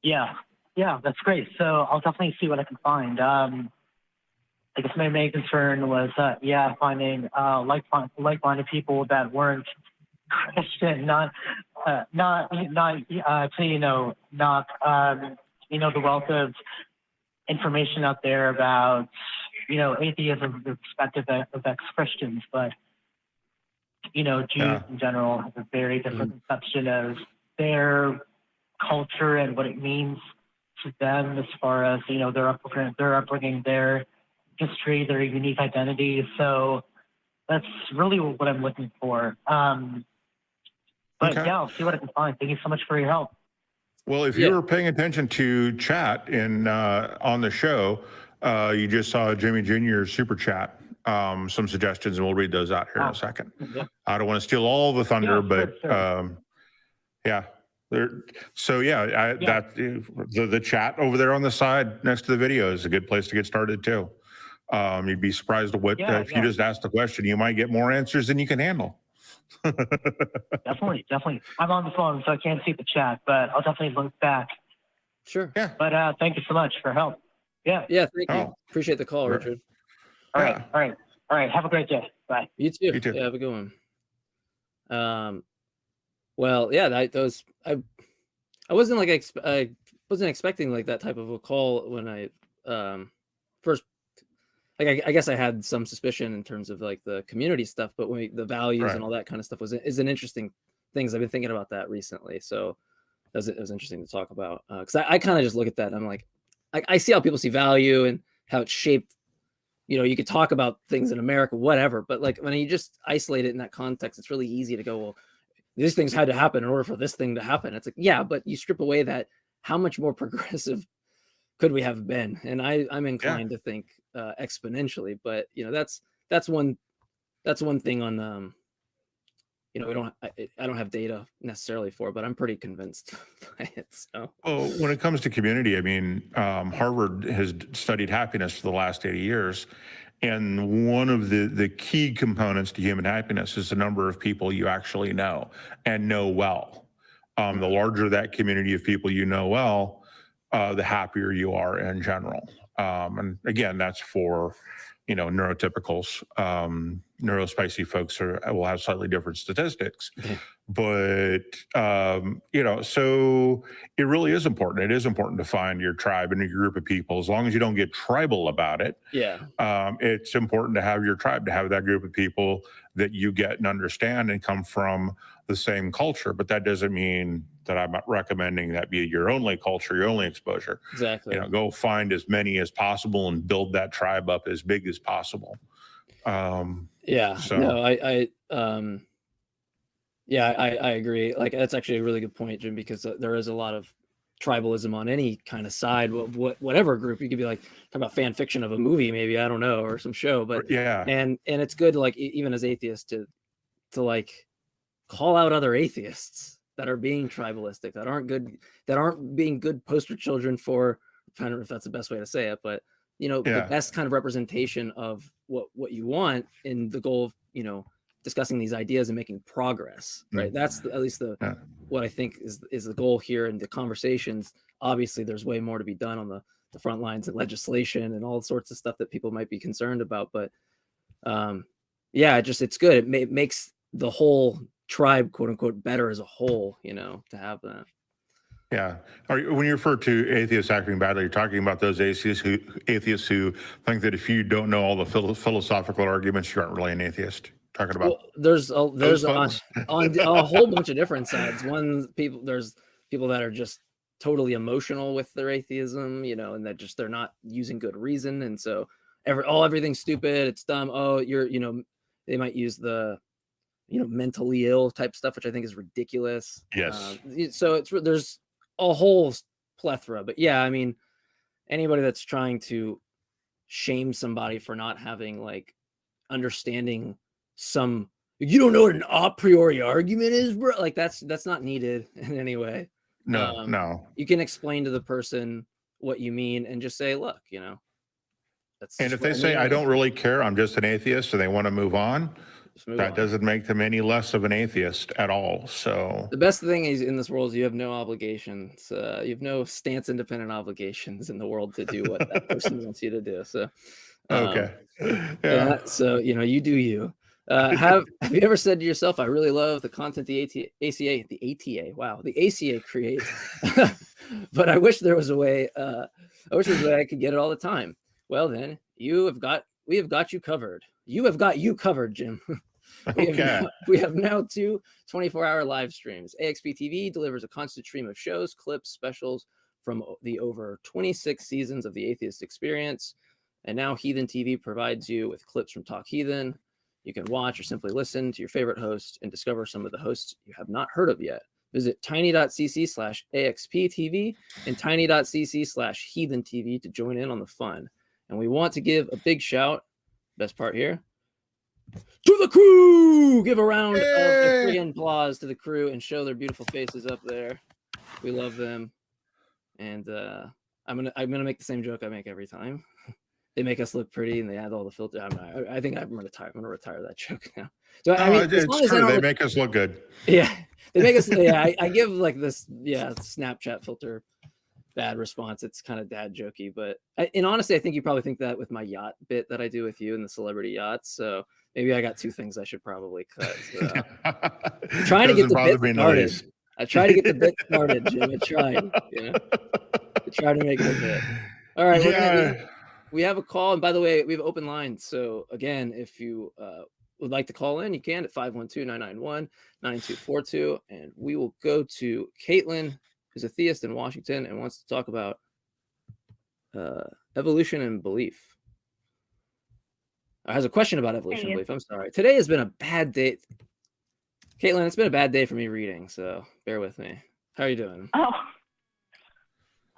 [SPEAKER 4] Yeah, that's great. So I'll definitely see what I can find. I guess my main concern was, finding like-minded people that weren't Christian, not the wealth of information out there about, atheism from the perspective of ex-Christians, but, Jews in general have a very different conception of their culture and what it means to them, as far as, their upbringing, their history, their unique identity. So that's really what I'm looking for. But I'll see what I can find. Thank you so much for your help.
[SPEAKER 2] Well, if you were paying attention to chat on the show, you just saw Jimmy Jr.'s super chat, some suggestions, and we'll read those out here in a second. I don't want to steal all the thunder, but sure. The chat over there on the side next to the video is a good place to get started too. You'd be surprised at what if you just ask the question, you might get more answers than you can handle.
[SPEAKER 4] Definitely. I'm on the phone, so I can't see the chat, but I'll definitely look back.
[SPEAKER 1] Sure.
[SPEAKER 4] Yeah. But thank you so much for help. Yeah.
[SPEAKER 1] Yeah. Thank you. Appreciate the call, Richard.
[SPEAKER 4] All right. Have a great day. Bye.
[SPEAKER 1] You too. Yeah, have a good one. Well, yeah, I wasn't I wasn't expecting like that type of a call when I first. Like I guess I had some suspicion in terms of like the community stuff, but the values and all that kind of stuff is an interesting things. I've been thinking about that recently, so it was interesting to talk about, because I kind of just look at that and I'm like, I see how people see value and how it's shaped. You could talk about things in America, whatever, but like when you just isolate it in that context, it's really easy to go, well, these things had to happen in order for this thing to happen. It's like, yeah, but you strip away that, how much more progressive could we have been? And I'm inclined to think exponentially, but that's one thing on I don't have data necessarily for, but I'm pretty convinced by it. So,
[SPEAKER 2] well, when it comes to community, I mean, Harvard has studied happiness for the last 80 years. And one of the key components to human happiness is the number of people you actually know and know well. The larger that community of people you know well, the happier you are in general. And again, that's for neurotypicals. Neurospicy folks will have slightly different statistics, but so it really is important. It is important to find your tribe and your group of people. As long as you don't get tribal about it, it's important to have your tribe, to have that group of people that you get and understand and come from the same culture. But that doesn't mean that I'm recommending that be your only culture, your only exposure.
[SPEAKER 1] Exactly.
[SPEAKER 2] Go find as many as possible and build that tribe up as big as possible.
[SPEAKER 1] I agree. Like, that's actually a really good point, Jim, because there is a lot of tribalism on any kind of side, whatever group. You could be like, talk about fan fiction of a movie, maybe, I don't know, or some show, but and it's good, like, even as atheists to like call out other atheists that are being tribalistic, that aren't being good poster children for, I don't know if that's the best way to say it, but the best kind of representation of what you want in the goal of discussing these ideas and making progress, right? That's at least what I think is the goal here in the conversations. Obviously, there's way more to be done on the front lines and legislation and all sorts of stuff that people might be concerned about, but it's good. It makes the whole tribe, quote unquote, better as a whole, to have that.
[SPEAKER 2] Yeah. When you refer to atheists acting badly, you're talking about those atheists who think that if you don't know all the philosophical arguments, you aren't really an atheist. Talking about
[SPEAKER 1] there's on a whole bunch of different sides. There's people that are just totally emotional with their atheism, and that they're not using good reason, and so everything's stupid, it's dumb. Oh, they might use the mentally ill type stuff, which I think is ridiculous.
[SPEAKER 2] Yes.
[SPEAKER 1] So there's a whole plethora, but I mean, anybody that's trying to shame somebody for not having understanding you don't know what an a priori argument is, bro. Like that's not needed in any way.
[SPEAKER 2] No.
[SPEAKER 1] You can explain to the person what you mean and just say, look, that's.
[SPEAKER 2] And if they say, I don't really care, I'm just an atheist, and they want to move on, that doesn't make them any less of an atheist at all. So
[SPEAKER 1] the best thing is in this world is you have no obligations. You have no stance independent obligations in the world to do what that person wants you to do. So
[SPEAKER 2] okay.
[SPEAKER 1] So you do you. Have you ever said to yourself, I really love the content the ACA creates, but I wish there was a way I could get it all the time. Well, then we have got you covered. You have got you covered, Jim. We have now 2 24-hour live streams. AXP TV delivers a constant stream of shows, clips, specials from the over 26 seasons of the Atheist Experience. And now Heathen TV provides you with clips from Talk Heathen. You can watch or simply listen to your favorite host and discover some of the hosts you have not heard of yet. Visit tiny.cc/AXPTV and tiny.cc/HeathenTV to join in on the fun. And we want to give a big shout, best part here, to the crew. Give a round of friggin' applause to the crew and show their beautiful faces up there. We love them. And I'm gonna make the same joke I make every time. They make us look pretty and they add all the filters. I think I'm gonna retire that joke now. So
[SPEAKER 2] it's true. They make us look good.
[SPEAKER 1] Yeah, they make us. I give this Snapchat filter bad response. It's kind of dad jokey, but honestly, I think you probably think that with my yacht bit that I do with you and the celebrity yachts. So maybe I got 2 things I should probably cut. So. I'm trying to get the bit started. I try to get the bit started, Jim. I tried. I tried to make it a bit. All right. We have a call, and by the way, we have open lines. So again, if you would like to call in, you can at 512-991-9242, and we will go to Katelyn, who's a theist in Washington and wants to talk about evolution and belief. Has a question about evolution and belief. I'm sorry. Today has been a bad day. Katelyn, it's been a bad day for me reading, so bear with me. How are you doing?
[SPEAKER 5] Oh,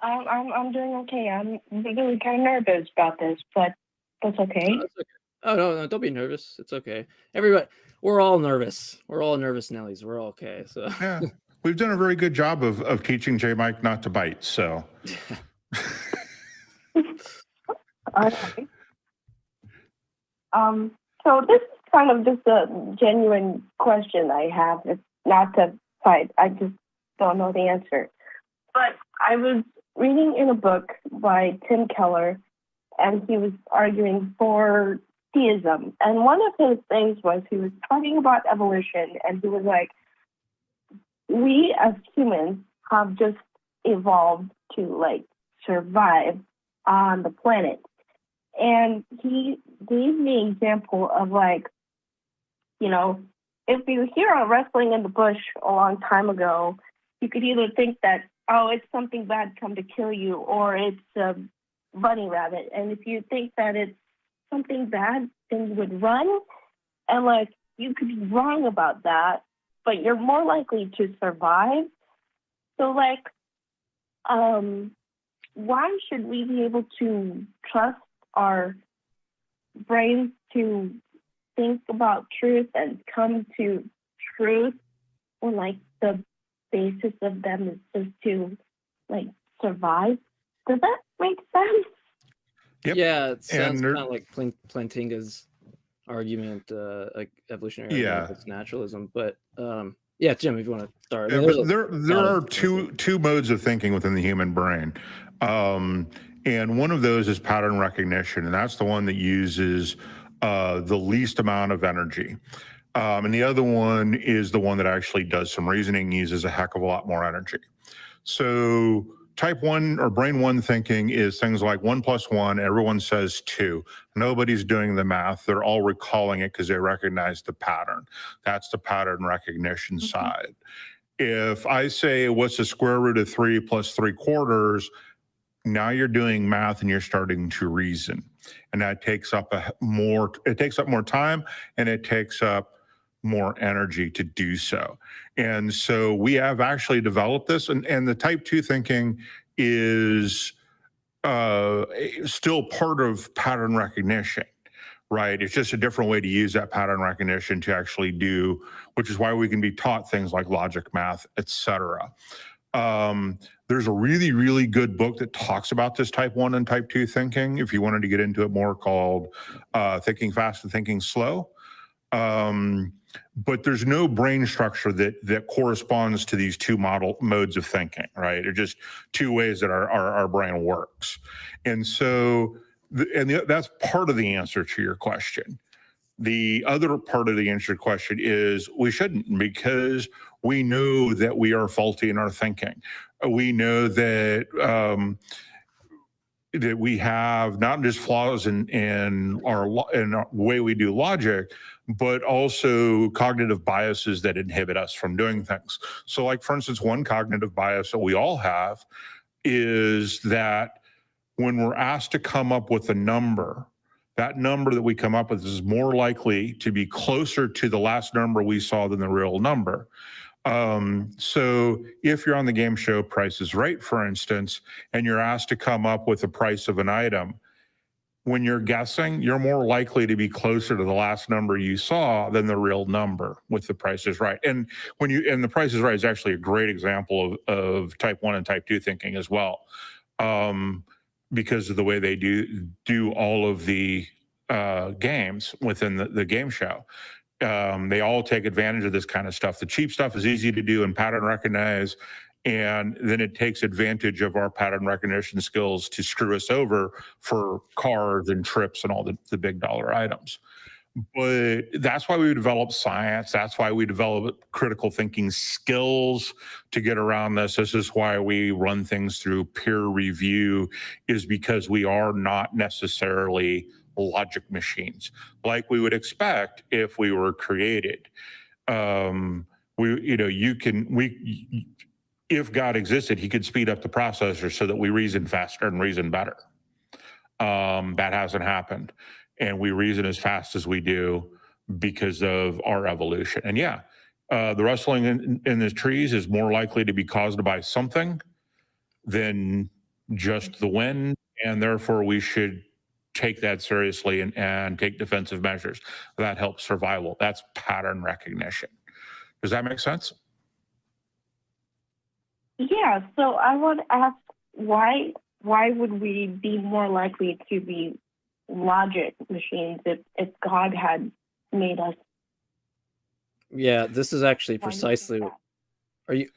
[SPEAKER 5] I'm doing okay. I'm really kind of nervous about this, but that's okay.
[SPEAKER 1] Oh, that's okay. Oh no, don't be nervous. It's okay. Everybody, we're all nervous. We're all nervous Nellies. We're all okay. So
[SPEAKER 2] Yeah, we've done a very good job of teaching JMike not to bite. So
[SPEAKER 5] Okay. So this is kind of just a genuine question I have. It's not to fight. I just don't know the answer. But I was reading in a book by Tim Keller, and he was arguing for theism. And one of his things was he was talking about evolution, and he was like, we as humans have just evolved to like survive on the planet. And he gave me an example of like, you know, if you hear a rustling in the bush a long time ago, you could either think that, oh, it's something bad come to kill you, or it's a bunny rabbit. And if you think that it's something bad, then you would run. And like, you could be wrong about that, but you're more likely to survive. So like, why should we be able to trust our brains to think about truth and come to truth when like the basis of them is just to like survive? Does that make sense?
[SPEAKER 2] Yep.
[SPEAKER 1] yeah, it sounds
[SPEAKER 2] And
[SPEAKER 1] kind of like Plantinga's argument, like evolutionary
[SPEAKER 2] Yeah.
[SPEAKER 1] argument, it's naturalism. But yeah, Jim, if you want to start. I
[SPEAKER 2] Yeah,
[SPEAKER 1] mean,
[SPEAKER 2] but there
[SPEAKER 1] lot
[SPEAKER 2] are
[SPEAKER 1] of
[SPEAKER 2] two modes of thinking within the human brain. And one of those is pattern recognition, and that's the one that uses the least amount of energy. And the other one is the one that actually does some reasoning, uses a heck of a lot more energy. So type 1 or brain 1 thinking is things like 1 + 1, everyone says 2. Nobody's doing the math. They're all recalling it because they recognize the pattern. That's the pattern recognition side. If I say, what's the square root of 3 + 3/4, now you're doing math and you're starting to reason. And that takes up more time, and it takes up more energy to do so. And so we have actually developed this, and the type 2 thinking is still part of pattern recognition, right? It's just a different way to use that pattern recognition to actually do, which is why we can be taught things like logic, math, etc. There's a really, really good book that talks about this type 1 and type 2 thinking, if you wanted to get into it more, called Thinking Fast and Thinking Slow. But there's no brain structure that corresponds to these two modes of thinking, right? They're just two ways that our brain works. And so, that's part of the answer to your question. The other part of the answer to your question is we shouldn't, because we know that we are faulty in our thinking. We know that that we have not just flaws in our way we do logic, but also cognitive biases that inhibit us from doing things. So, like, for instance, one cognitive bias that we all have is that when we're asked to come up with a number, that number that we come up with is more likely to be closer to the last number we saw than the real number. So if you're on the game show Price is Right, for instance, and you're asked to come up with the price of an item, when you're guessing, you're more likely to be closer to the last number you saw than the real number with the Price is Right. And the Price is Right is actually a great example of type 1 and type 2 thinking as well, because of the way they do all of the games within the game show. They all take advantage of this kind of stuff. The cheap stuff is easy to do and pattern recognize, and then it takes advantage of our pattern recognition skills to screw us over for cars and trips and all the big dollar items. But that's why we develop science. That's why we develop critical thinking skills to get around this. This is why we run things through peer review, is because we are not necessarily logic machines like we would expect if we were created. If God existed, he could speed up the processor so that we reason faster and reason better. That hasn't happened. And we reason as fast as we do because of our evolution. And yeah, the rustling in the trees is more likely to be caused by something than just the wind, and therefore we should take that seriously and take defensive measures. That helps survival. That's pattern recognition. Does that make sense?
[SPEAKER 5] Yeah, so I want to ask why would we be more likely to be logic machines if God had made us?
[SPEAKER 1] Yeah, this is actually
[SPEAKER 5] Why do you think
[SPEAKER 1] precisely.
[SPEAKER 5] that?
[SPEAKER 1] Are you?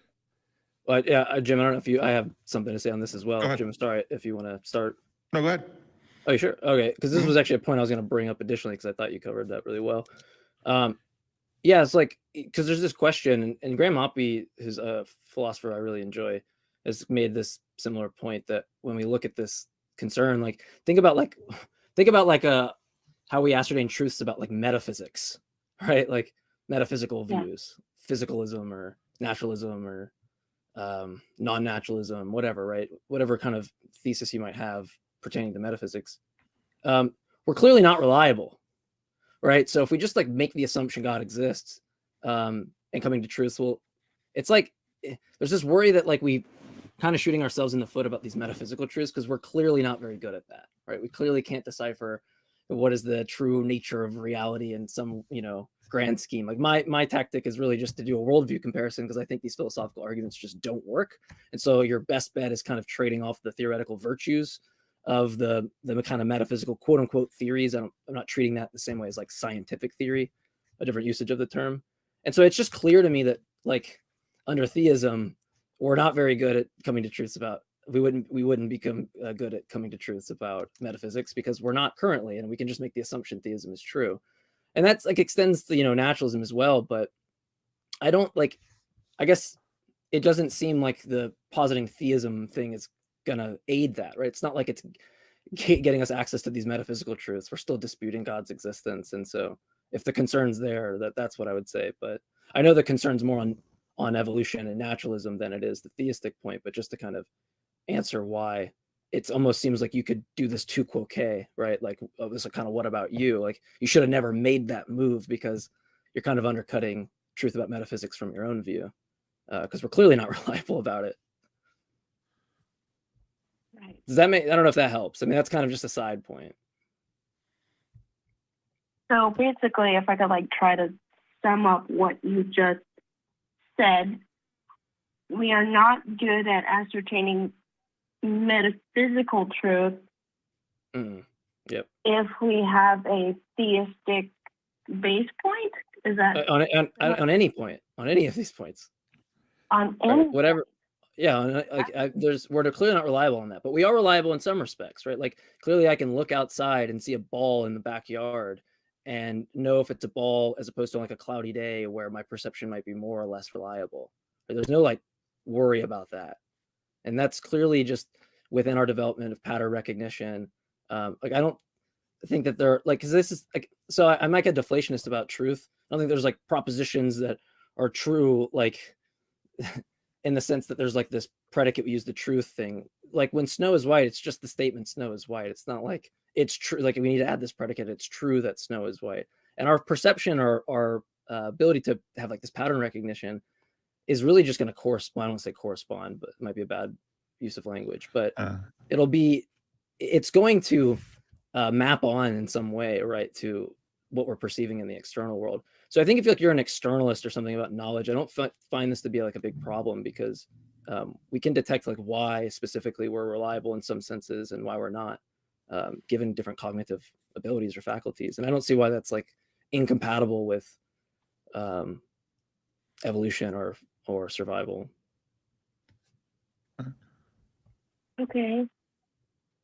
[SPEAKER 1] Yeah, Jim. I don't know if you. I have something to say on this as
[SPEAKER 2] Go
[SPEAKER 1] well,
[SPEAKER 2] ahead.
[SPEAKER 1] Jim. Sorry if you want to start.
[SPEAKER 2] No, go ahead.
[SPEAKER 1] Oh, you sure? Okay, because this
[SPEAKER 2] Mhm.
[SPEAKER 1] was actually a point I was going to bring up additionally because I thought you covered that really well. Yeah, it's like because there's this question, and Graham Oppy, who's a philosopher I really enjoy, has made this similar point that when we look at this concern, like think about like how we ascertain truths about like metaphysics, right? Like metaphysical
[SPEAKER 5] Yeah.
[SPEAKER 1] views, physicalism or naturalism or non-naturalism, whatever, right? Whatever kind of thesis you might have pertaining to metaphysics, we're clearly not reliable, right? So if we just like make the assumption God exists and coming to truth, well, it's like there's this worry that like we kind of shooting ourselves in the foot about these metaphysical truths because we're clearly not very good at that, right? We clearly can't decipher what is the true nature of reality in some, grand scheme. Like my tactic is really just to do a worldview comparison because I think these philosophical arguments just don't work. And so your best bet is kind of trading off the theoretical virtues of the kind of metaphysical quote unquote theories. I'm not treating that the same way as like scientific theory, a different usage of the term. And so it's just clear to me that like under theism, we're not very good at coming to truths about. We wouldn't become good at coming to truths about metaphysics because we're not currently, and we can just make the assumption theism is true. And that's like extends to naturalism as well, but I don't like. I guess it doesn't seem like the positing theism thing is gonna aid that, right? It's not like it's getting us access to these metaphysical truths. We're still disputing God's existence, and so if the concern's there, that's what I would say. But I know the concern's more on evolution and naturalism than it is the theistic point. But just to kind of answer why it almost seems like you could do this tu quoque, right? Like this is kind of what about you? Like you should have never made that move because you're kind of undercutting truth about metaphysics from your own view because we're clearly not reliable about it.
[SPEAKER 5] Right.
[SPEAKER 1] Does that make? I don't know if that helps. I mean, that's kind of just a side point.
[SPEAKER 5] So basically, if I could like try to sum up what you just said, we are not good at ascertaining metaphysical truth
[SPEAKER 1] Yep.
[SPEAKER 5] if we have a theistic base point. Is that
[SPEAKER 1] on any point, on any of these points,
[SPEAKER 5] on any
[SPEAKER 1] whatever? Yeah, we're clearly not reliable on that, but we are reliable in some respects, right? Like clearly, I can look outside and see a ball in the backyard and know if it's a ball as opposed to like a cloudy day where my perception might be more or less reliable. But there's no like worry about that. And that's clearly just within our development of pattern recognition. Like I don't think that they're like, because this is like, so I might get deflationist about truth. I don't think there's like propositions that are true, like in the sense that there's like this predicate, we use the truth thing. Like when snow is white, it's just the statement snow is white. It's not like it's true. Like we need to add this predicate. It's true that snow is white. And our perception or our ability to have like this pattern recognition is really just going to correspond. I don't want to say correspond, but it might be a bad use of language, but it's going to map on in some way, right, to what we're perceiving in the external world. So I think if you're an externalist or something about knowledge, I don't find this to be like a big problem because we can detect like why specifically we're reliable in some senses and why we're not, given different cognitive abilities or faculties. And I don't see why that's like incompatible with evolution or survival.
[SPEAKER 5] Okay.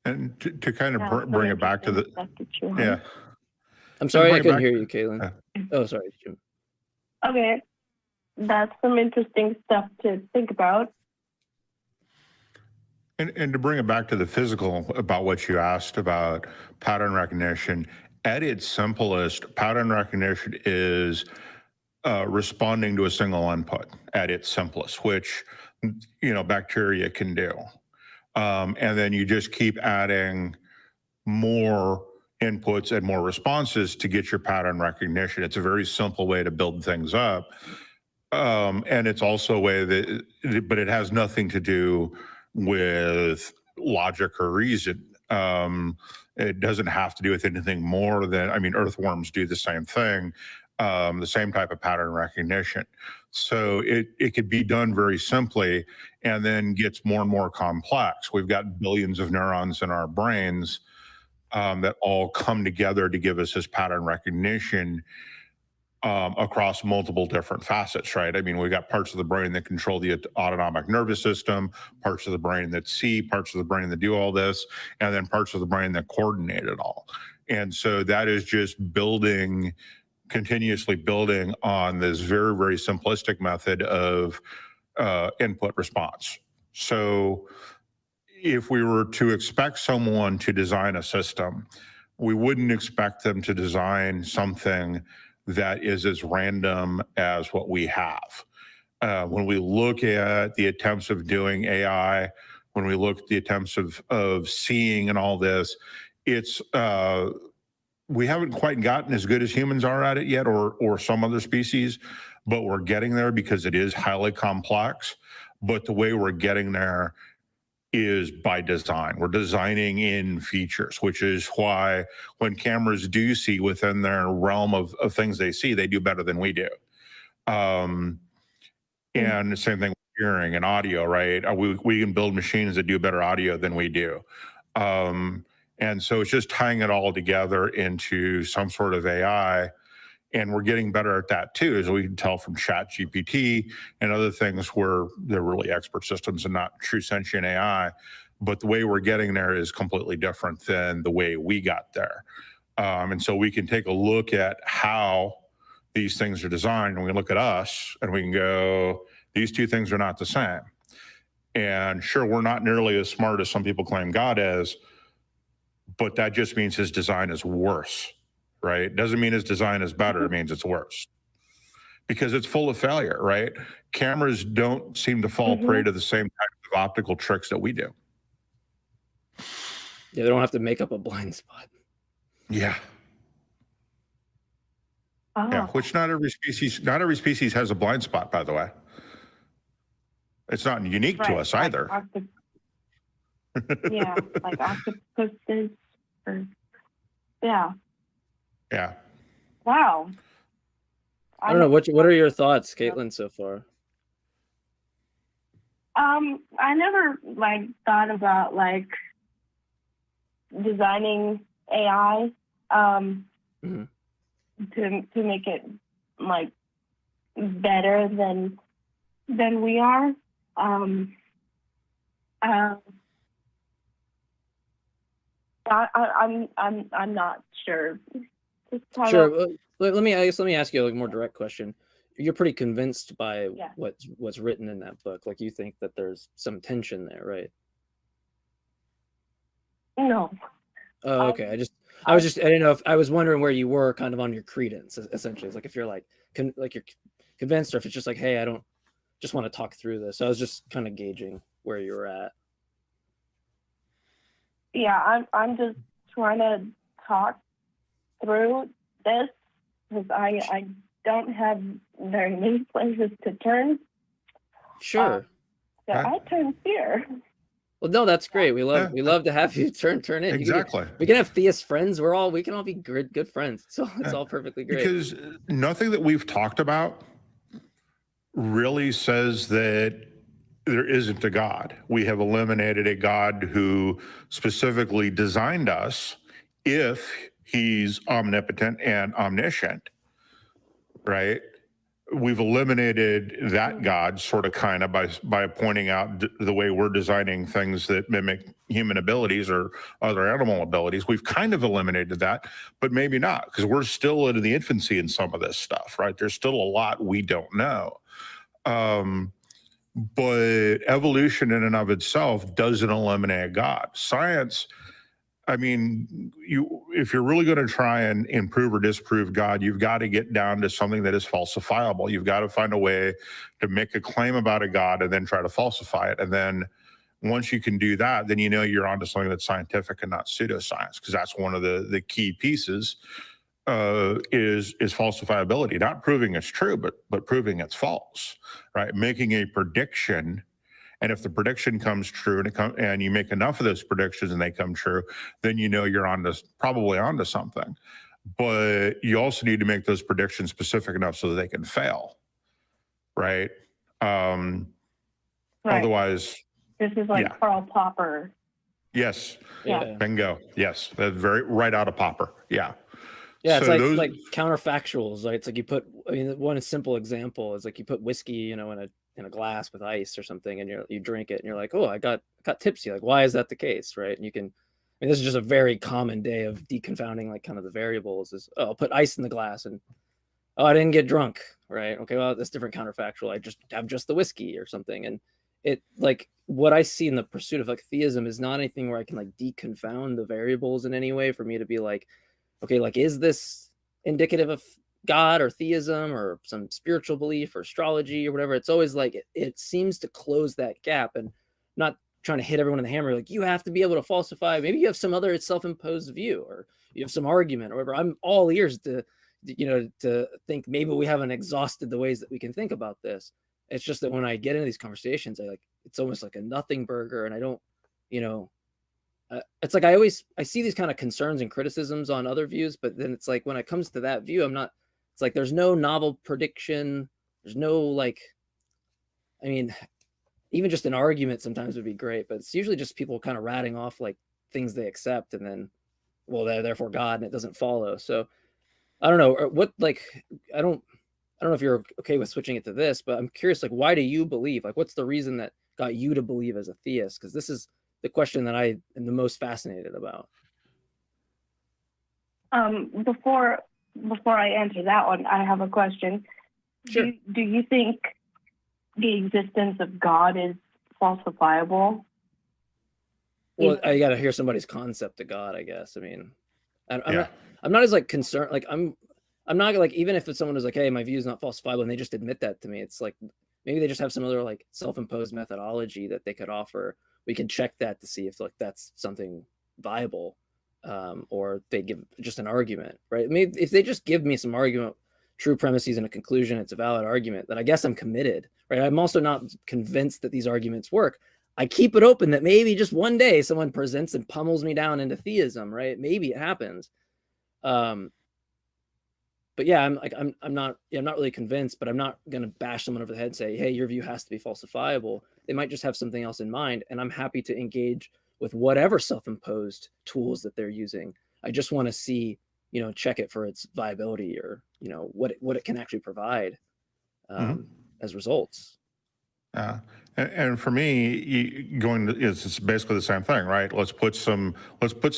[SPEAKER 2] And to kind of bring it back to the, yeah.
[SPEAKER 1] I'm sorry, I couldn't hear you, Katelyn. Oh, sorry, Jim.
[SPEAKER 5] Okay. That's some interesting stuff to think about.
[SPEAKER 2] And to bring it back to the physical, about what you asked about pattern recognition, at its simplest, pattern recognition is responding to a single input at its simplest, which, bacteria can do. And then you just keep adding more inputs and more responses to get your pattern recognition. It's a very simple way to build things up. And it's also a way but it has nothing to do with logic or reason. It doesn't have to do with anything more than, I mean, earthworms do the same thing, the same type of pattern recognition. So it could be done very simply and then gets more and more complex. We've got billions of neurons in our brains that all come together to give us this pattern recognition across multiple different facets, right? I mean, we've got parts of the brain that control the autonomic nervous system, parts of the brain that see, parts of the brain that do all this, and then parts of the brain that coordinate it all. And so that is just building, continuously building on this very, very simplistic method of input response. So if we were to expect someone to design a system, we wouldn't expect them to design something that is as random as what we have. When we look at the attempts of doing AI, when we look at the attempts of seeing and all this, it's we haven't quite gotten as good as humans are at it yet, or some other species, but we're getting there because it is highly complex. But the way we're getting there is by design. We're designing in features, which is why when cameras do see within their realm of things they see, they do better than we do. And the same thing with hearing and audio, right? We can build machines that do better audio than we do. And so it's just tying it all together into some sort of AI. And we're getting better at that too, as we can tell from ChatGPT and other things where they're really expert systems and not true sentient AI. But the way we're getting there is completely different than the way we got there. And so we can take a look at how these things are designed, and we look at us and we can go, these two things are not the same. And sure, we're not nearly as smart as some people claim God is, but that just means his design is worse. Right? Doesn't mean his design is better. It means it's worse because it's full of failure, right? Cameras don't seem to fall prey to the same type of optical tricks that we do.
[SPEAKER 1] Yeah, they don't have to make up a blind spot.
[SPEAKER 2] Yeah. Yeah, which not every species has a blind spot, by the way. It's not unique to us either.
[SPEAKER 5] Yeah, like octopuses. Yeah.
[SPEAKER 2] Yeah.
[SPEAKER 5] Wow.
[SPEAKER 1] I don't know. What are your thoughts, Katelyn, so far?
[SPEAKER 5] I never thought about designing AI to make it better than we are. I'm not sure.
[SPEAKER 1] Sure. Let me ask you a more direct question. You're pretty convinced by what's written in that book. Like, you think that there's some tension there, right?
[SPEAKER 5] No.
[SPEAKER 1] Oh, okay. I didn't know if I was wondering where you were kind of on your credence. Essentially, it's like if you're you're convinced, or if it's just like, hey, I don't just want to talk through this. So I was just kind of gauging where you were at.
[SPEAKER 5] Yeah, I'm just trying to talk through this because I don't have very many places to turn.
[SPEAKER 1] Sure.
[SPEAKER 5] So I turn here.
[SPEAKER 1] Well, no, that's great. We love to have you turn in.
[SPEAKER 2] Exactly.
[SPEAKER 1] We can have theist friends. We can all be good friends. So it's all perfectly great.
[SPEAKER 2] Because nothing that we've talked about really says that there isn't a God. We have eliminated a God who specifically designed us if he's omnipotent and omniscient, right? We've eliminated that God sort of kind of by pointing out the way we're designing things that mimic human abilities or other animal abilities. We've kind of eliminated that, but maybe not, because we're still in the infancy in some of this stuff, right? There's still a lot we don't know. But evolution in and of itself doesn't eliminate God. Science, I mean, if you're really going to try and improve or disprove God, you've got to get down to something that is falsifiable. You've got to find a way to make a claim about a God and then try to falsify it. And then once you can do that, then you know you're onto something that's scientific and not pseudoscience, because that's one of the key pieces is falsifiability, not proving it's true, but proving it's false, right? Making a prediction And if the prediction comes true and you make enough of those predictions and they come true, then you know you're probably onto something. But you also need to make those predictions specific enough so that they can fail, right?
[SPEAKER 5] Right.
[SPEAKER 2] Otherwise,
[SPEAKER 5] This is like
[SPEAKER 2] yeah.
[SPEAKER 5] Karl Popper.
[SPEAKER 2] Yes.
[SPEAKER 5] Yeah.
[SPEAKER 2] Bingo. Yes. That's very right out of Popper. Yeah.
[SPEAKER 1] Yeah, it's
[SPEAKER 2] So
[SPEAKER 1] like counterfactuals. Right? It's like one simple example is like you put whiskey, in a glass with ice or something, and you drink it, and you're like, oh, I got tipsy. Like, why is that the case, right? And you can, this is just a very common day of deconfounding like kind of the variables. Is I'll put ice in the glass, and I didn't get drunk, right? Okay, well that's different counterfactual. I just have the whiskey or something, and it like what I see in the pursuit of like theism is not anything where I can like deconfound the variables in any way for me to be like, okay, like, is this indicative of God or theism or some spiritual belief or astrology or whatever? It's always like it seems to close that gap, and not trying to hit everyone in the hammer like you have to be able to falsify. Maybe you have some other self-imposed view, or you have some argument or whatever. I'm all ears to think maybe we haven't exhausted the ways that we can think about this. It's just that when I get into these conversations, it's almost like a nothing burger, and I don't, it's like I see these kind of concerns and criticisms on other views, but then it's like when it comes to that view, it's like there's no novel prediction. There's no like, even just an argument sometimes would be great, but it's usually just people kind of ratting off like things they accept, and then, well, they're therefore God, and it doesn't follow. So I don't know what, like, I don't know if you're okay with switching it to this, but I'm curious, like, why do you believe? Like, what's the reason that got you to believe as a theist? Because this is the question that I am the most fascinated about.
[SPEAKER 5] Before I answer that one, I have a question.
[SPEAKER 1] Sure.
[SPEAKER 5] Do you think the existence of God is falsifiable?
[SPEAKER 1] Well, I got to hear somebody's concept of God, I guess. I'm not as like concerned. Like I'm not like, even if it's someone who's like, hey, my view is not falsifiable, and they just admit that to me, it's like maybe they just have some other like self-imposed methodology that they could offer. We can check that to see if like that's something viable, or they give just an argument, right? Maybe if they just give me some argument, true premises and a conclusion, it's a valid argument, then I guess I'm committed, right? I'm also not convinced that these arguments work. I keep it open that maybe just one day someone presents and pummels me down into theism, right? Maybe it happens. But yeah, I'm not really convinced, but I'm not going to bash someone over the head and say, hey, your view has to be falsifiable. They might just have something else in mind, and I'm happy to engage with whatever self-imposed tools that they're using. I just want to see, check it for its viability, or, what it can actually provide as results.
[SPEAKER 2] And for me, it's basically the same thing, right? Let's put some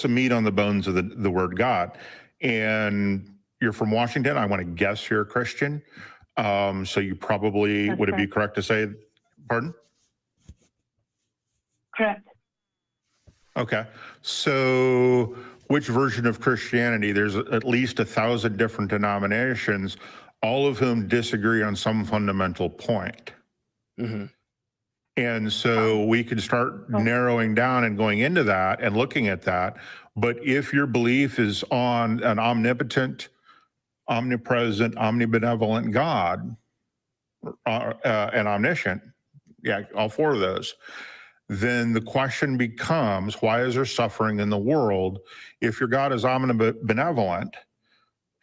[SPEAKER 2] meat on the bones of the word God. And you're from Washington. I want to guess you're a Christian. So you probably, would it be correct to say, pardon?
[SPEAKER 5] Correct.
[SPEAKER 2] Okay. So which version of Christianity? There's at least 1,000 different denominations, all of whom disagree on some fundamental point.
[SPEAKER 1] Mm-hmm.
[SPEAKER 2] And so we can start narrowing down and going into that and looking at that. But if your belief is on an omnipotent, omnipresent, omnibenevolent God, and omniscient, yeah, all four of those, then the question becomes, why is there suffering in the world? If your God is omnibenevolent,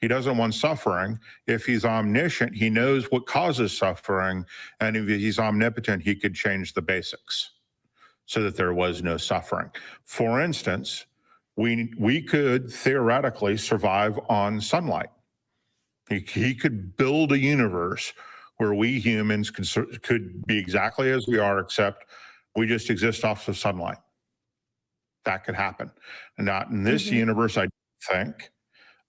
[SPEAKER 2] he doesn't want suffering. If he's omniscient, he knows what causes suffering. And if he's omnipotent, he could change the basics so that there was no suffering. For instance, we could theoretically survive on sunlight. He could build a universe where we humans could be exactly as we are, except we just exist off of sunlight. That could happen. Not in this universe, I think.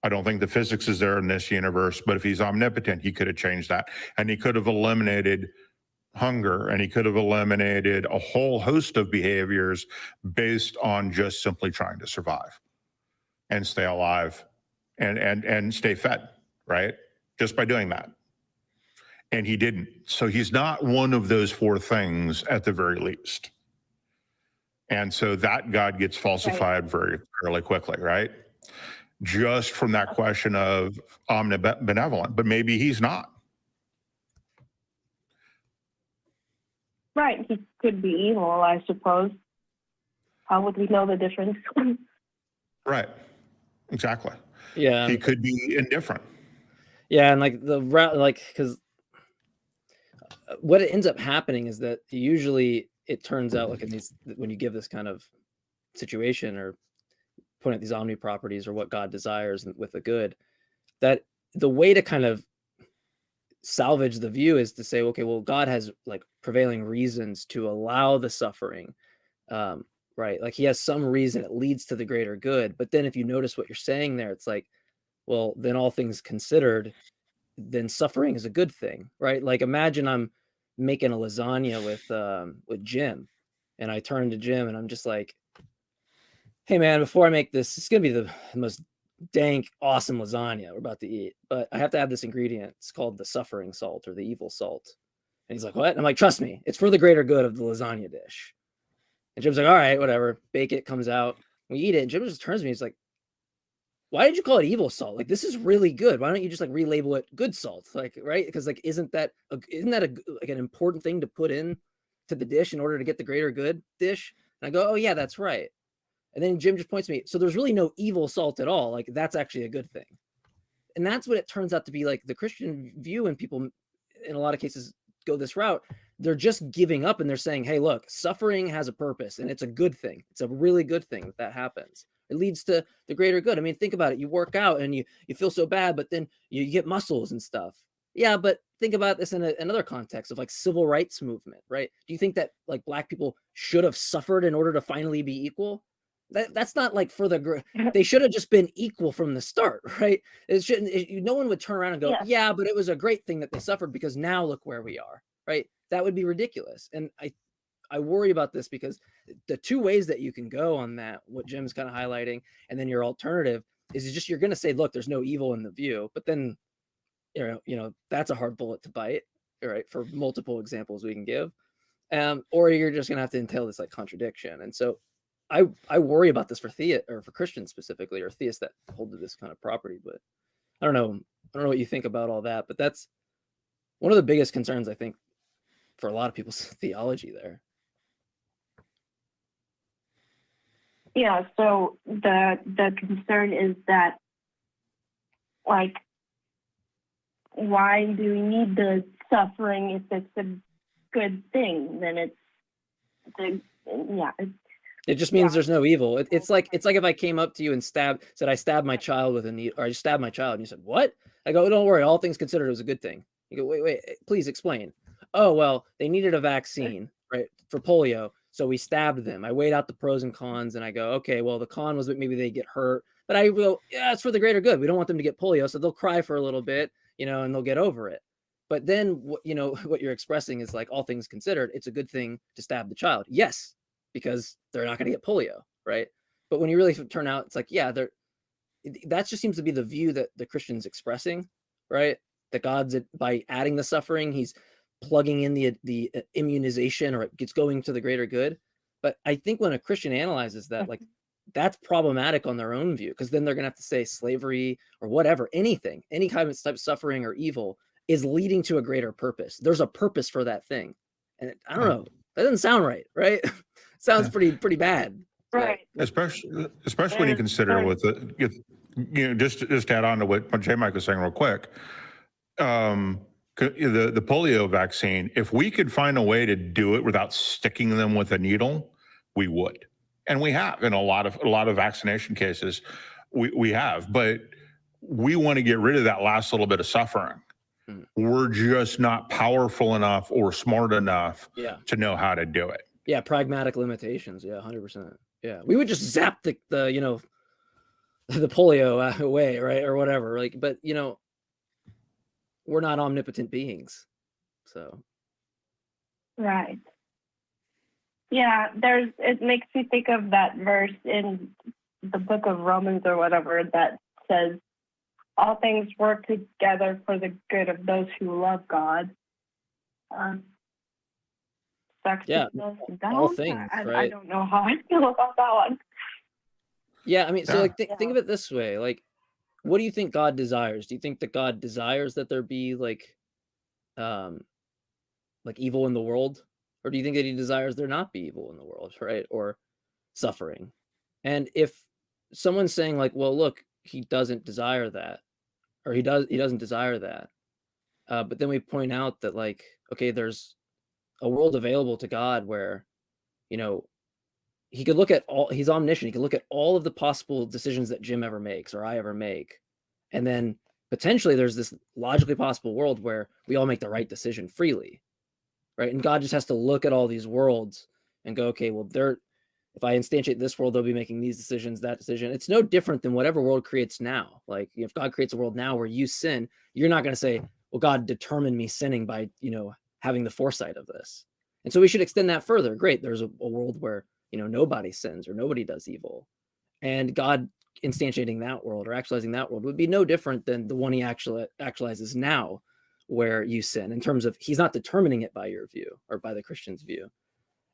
[SPEAKER 2] I don't think the physics is there in this universe, but if he's omnipotent, he could have changed that. And he could have eliminated hunger, and he could have eliminated a whole host of behaviors based on just simply trying to survive and stay alive and stay fed, right? Just by doing that. And he didn't. So he's not one of those four things at the very least. And so that God gets falsified fairly quickly, right? Just from that question of omnibenevolent, but maybe he's not.
[SPEAKER 5] Right. He could be evil, I suppose. How would we know the difference?
[SPEAKER 2] Right. Exactly.
[SPEAKER 1] Yeah.
[SPEAKER 2] He could be indifferent.
[SPEAKER 1] Yeah, and like the route, like, because what it ends up happening is that usually it turns out, like in these, when you give this kind of situation or point at these omni properties or what God desires with the good, that the way to kind of salvage the view is to say, okay, well, God has like prevailing reasons to allow the suffering, right? Like he has some reason it leads to the greater good. But then if you notice what you're saying there, it's like, well, then all things considered, then suffering is a good thing, right? Like imagine I'm making a lasagna with Jim, and I turn to Jim and I'm just like, hey man, before I make this, it's gonna be the most dank, awesome lasagna we're about to eat, but I have to add this ingredient. It's called the suffering salt or the evil salt. And he's like, what? And I'm like, trust me, it's for the greater good of the lasagna dish. And Jim's like, all right, whatever. Bake it, comes out. We eat it. And Jim just turns to me. He's like, why did you call it evil salt? Like, this is really good. Why don't you just like relabel it good salt? Like, right? Because like, isn't that like an important thing to put in to the dish in order to get the greater good dish? And I go, oh yeah, that's right. And then Jim just points to me. So there's really no evil salt at all. Like that's actually a good thing. And that's what it turns out to be, like the Christian view. And people in a lot of cases go this route. They're just giving up and they're saying, hey, look, suffering has a purpose and it's a good thing. It's a really good thing that happens. It leads to the greater good. I mean, think about it. You work out and you feel so bad, but then you get muscles and stuff. Yeah, but think about this in another context of like civil rights movement, right? Do you think that like Black people should have suffered in order to finally be equal? That's not like for the they should have just been equal from the start, right? It shouldn't. No one would turn around and go, yeah, but it was a great thing that they suffered because now look where we are, right? That would be ridiculous. And I worry about this because the two ways that you can go on that, what Jim's kind of highlighting, and then your alternative is just you're going to say, look, there's no evil in the view, but then you know that's a hard bullet to bite, right? For multiple examples we can give, or you're just going to have to entail this like contradiction. And so I worry about this for for Christians specifically, or theists that hold to this kind of property. But I don't know what you think about all that, but that's one of the biggest concerns I think for a lot of people's theology there.
[SPEAKER 5] Yeah, so the concern is that, like, why do we need the suffering if it's a good thing? Then
[SPEAKER 1] it just means there's no evil. It's like if I came up to you and said I stabbed my child with a needle, or I stabbed my child, and you said, what? I go, don't worry, all things considered, it was a good thing. You go, wait, please explain. Oh, well, they needed a vaccine, right, for polio. So we stabbed them. I weighed out the pros and cons, and I go, okay, well, the con was that maybe they get hurt, but I go, yeah, it's for the greater good. We don't want them to get polio, so they'll cry for a little bit, and they'll get over it. But then, what you're expressing is like, all things considered, it's a good thing to stab the child. Yes, because they're not going to get polio, right? But when you really turn out, it's like, yeah, that just seems to be the view that the Christian's expressing, right? That God's, by adding the suffering, he's plugging in the immunization, or it's going to the greater good. But I think when a Christian analyzes that, like, that's problematic on their own view, because then they're gonna have to say slavery or whatever, any kind of type of suffering or evil is leading to a greater purpose. There's a purpose for that thing, and I don't know, that doesn't sound right? Sounds pretty bad,
[SPEAKER 5] right.
[SPEAKER 2] Especially when you consider with just to add on to what JMike was saying real quick. The polio vaccine, if we could find a way to do it without sticking them with a needle, we would. And we have in a lot of vaccination cases, we have, but we want to get rid of that last little bit of suffering. We're just not powerful enough or smart enough to know how to do it.
[SPEAKER 1] Yeah, pragmatic limitations. Yeah, 100%. Yeah, we would just zap the polio away, right, or whatever. Like, but we're not omnipotent beings, so.
[SPEAKER 5] Right. Yeah, it makes me think of that verse in the book of Romans or whatever that says, all things work together for the good of those who love God.
[SPEAKER 1] Yeah, all things, right?
[SPEAKER 5] I don't know how I feel about that one.
[SPEAKER 1] Yeah, I mean, so like think of it this way, like, what do you think God desires? Do you think that God desires that there be like evil in the world, Or do you think that he desires there not be evil in the world, right? Or suffering? And if someone's saying like, well, look, he doesn't desire that, or he doesn't desire that. But then we point out that like, okay, there's a world available to God where, you know, he could look at he's omniscient. He could look at all of the possible decisions that Jim ever makes or I ever make. And then potentially there's this logically possible world where we all make the right decision freely, right? And God just has to look at all these worlds and go, okay, well, if I instantiate this world, they'll be making these decisions, that decision. It's no different than whatever world creates now. Like if God creates a world now where you sin, you're not going to say, well, God determined me sinning by, you know, having the foresight of this. And so we should extend that further. Great. There's a world where, you know, nobody sins or nobody does evil. And God instantiating that world or actualizing that world would be no different than the one he actualizes now where you sin, in terms of he's not determining it by your view or by the Christian's view.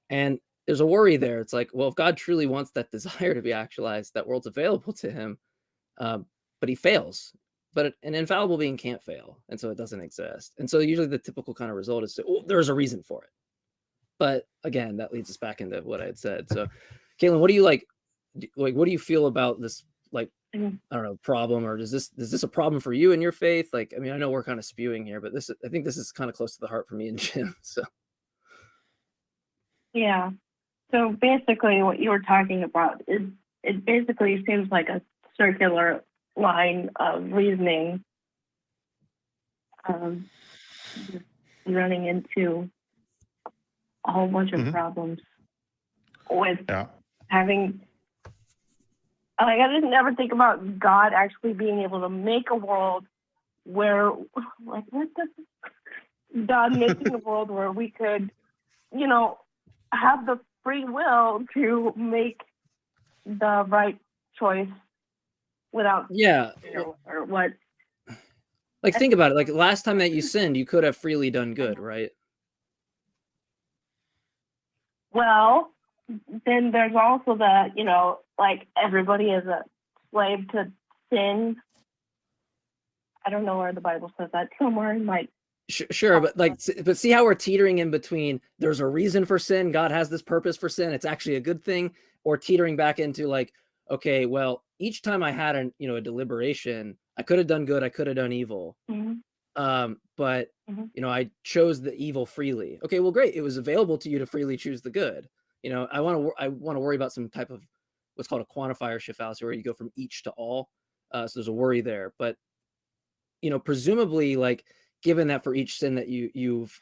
[SPEAKER 1] And there's a worry there. It's like, well, if God truly wants that desire to be actualized, that world's available to him, but he fails. But an infallible being can't fail, and so it doesn't exist. And so usually the typical kind of result is, there's a reason for it. But again, that leads us back into what I had said. So, Katelyn, what do you like? What do you feel about this? Like, I don't know, problem, or is this a problem for you in your faith? Like, I mean, I know we're kind of spewing here, but I think this is kind of close to the heart for me and Jim. So,
[SPEAKER 5] yeah. So basically, what you were talking about is it basically seems like a circular line of reasoning, running into a whole bunch of problems with having. Like, I didn't ever think about God actually being able to make a world where, like, what does God making a world where we could, you know, have the free will to make the right choice without, or what?
[SPEAKER 1] Like, think about it. Like, last time that you sinned, you could have freely done good, right?
[SPEAKER 5] Well, then there's also the, you know, like everybody is a slave to sin. I don't know where the Bible says that. Somewhere like.
[SPEAKER 1] Sure, but see how we're teetering in between. There's a reason for sin. God has this purpose for sin. It's actually a good thing. Or teetering back into like, okay, well, each time I had a deliberation, I could have done good. I could have done evil. But you know, I chose the evil freely. Okay, well, great. It was available to you to freely choose the good. You know, I want to worry about some type of what's called a quantifier shift fallacy, where you go from each to all. So there's a worry there. But you know, presumably, like, given that for each sin that you've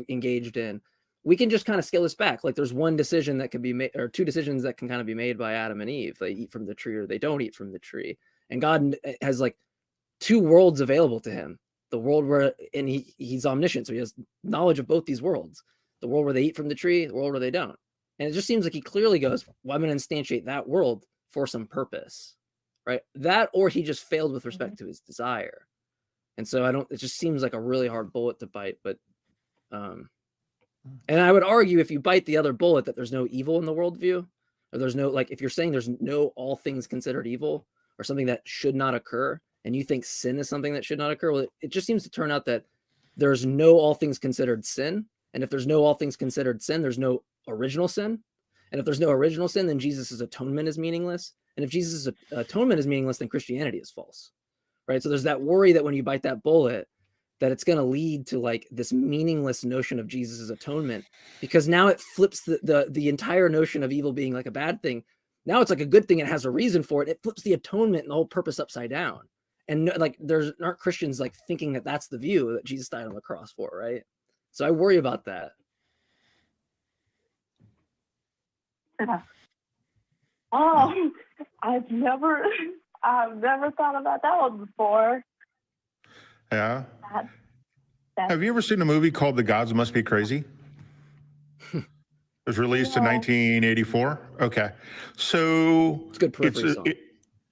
[SPEAKER 1] engaged in, we can just kind of scale this back. Like, there's one decision that can be made, or two decisions that can kind of be made by Adam and Eve. They eat from the tree or they don't eat from the tree. And God has like two worlds available to him. The world where, and he's omniscient, so he has knowledge of both these worlds. The world where they eat from the tree, the world where they don't. And it just seems like he clearly goes, well, I'm going to instantiate that world for some purpose, right? That, or he just failed with respect to his desire. And so it just seems like a really hard bullet to bite, but, and I would argue if you bite the other bullet that there's no evil in the worldview, or there's no, like, if you're saying there's no all things considered evil or something that should not occur, and you think sin is something that should not occur, well, it just seems to turn out that there's no all things considered sin. And if there's no all things considered sin, there's no original sin. And if there's no original sin, then Jesus' atonement is meaningless. And if Jesus' atonement is meaningless, then Christianity is false, right? So there's that worry that when you bite that bullet, that it's going to lead to like this meaningless notion of Jesus' atonement, because now it flips the entire notion of evil being like a bad thing. Now it's like a good thing. It has a reason for it. It flips the atonement and the whole purpose upside down. And like, aren't Christians like thinking that that's the view that Jesus died on the cross for, right? So I worry about that.
[SPEAKER 5] Oh, I've never thought about that one before.
[SPEAKER 2] Yeah. Have you ever seen a movie called The Gods Must Be Crazy? It was released in 1984. Okay, so
[SPEAKER 1] it's a good periphery song.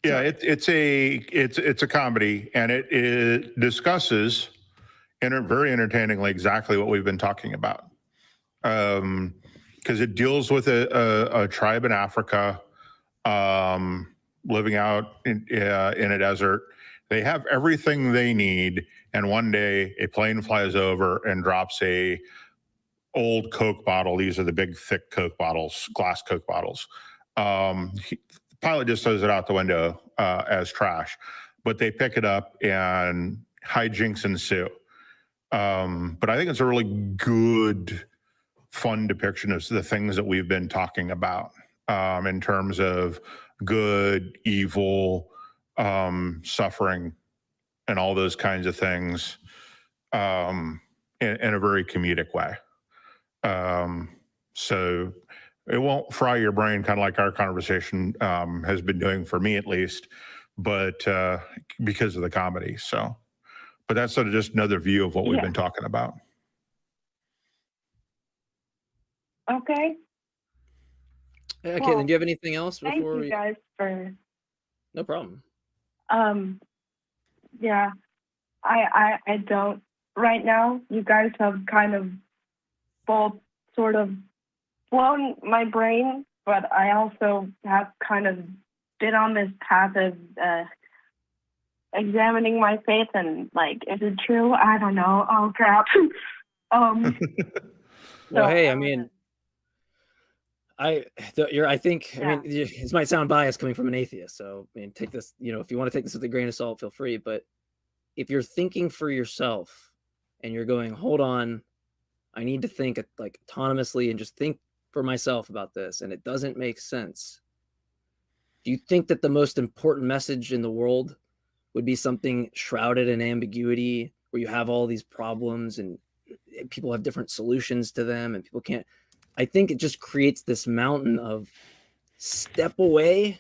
[SPEAKER 2] It's a comedy, and it discusses very entertainingly exactly what we've been talking about, because it deals with a tribe in Africa living out in a desert. They have everything they need, and one day a plane flies over and drops a old Coke bottle. These are the big, thick Coke bottles, glass Coke bottles. The pilot just throws it out the window as trash, but they pick it up and hijinks ensue. But I think it's a really good, fun depiction of the things that we've been talking about in terms of good, evil, suffering, and all those kinds of things in a very comedic way. So it won't fry your brain, kind of like our conversation has been doing for me at least, but because of the comedy. So, but that's sort of just another view of what we've been talking about.
[SPEAKER 5] Okay.
[SPEAKER 1] Yeah,
[SPEAKER 5] Well,
[SPEAKER 1] Katelyn, do you have anything else
[SPEAKER 5] Thank
[SPEAKER 1] before
[SPEAKER 5] you guys for.
[SPEAKER 1] No problem.
[SPEAKER 5] Yeah, I don't right now. You guys have kind of both sort of blown my brain, but I also have kind of been on this path of examining my faith and like, is it true? I don't know. Oh crap.
[SPEAKER 1] Well,
[SPEAKER 5] So
[SPEAKER 1] hey, I
[SPEAKER 5] I'm
[SPEAKER 1] mean,
[SPEAKER 5] gonna-
[SPEAKER 1] I think,
[SPEAKER 5] Yeah.
[SPEAKER 1] I mean, this might sound biased coming from an atheist. So, I mean, take this, if you want to take this with a grain of salt, feel free. But if you're thinking for yourself and you're going, hold on, I need to think like autonomously and just think for myself about this, and it doesn't make sense. Do you think that the most important message in the world would be something shrouded in ambiguity, where you have all these problems and people have different solutions to them and people can't? I think it just creates this mountain of step away,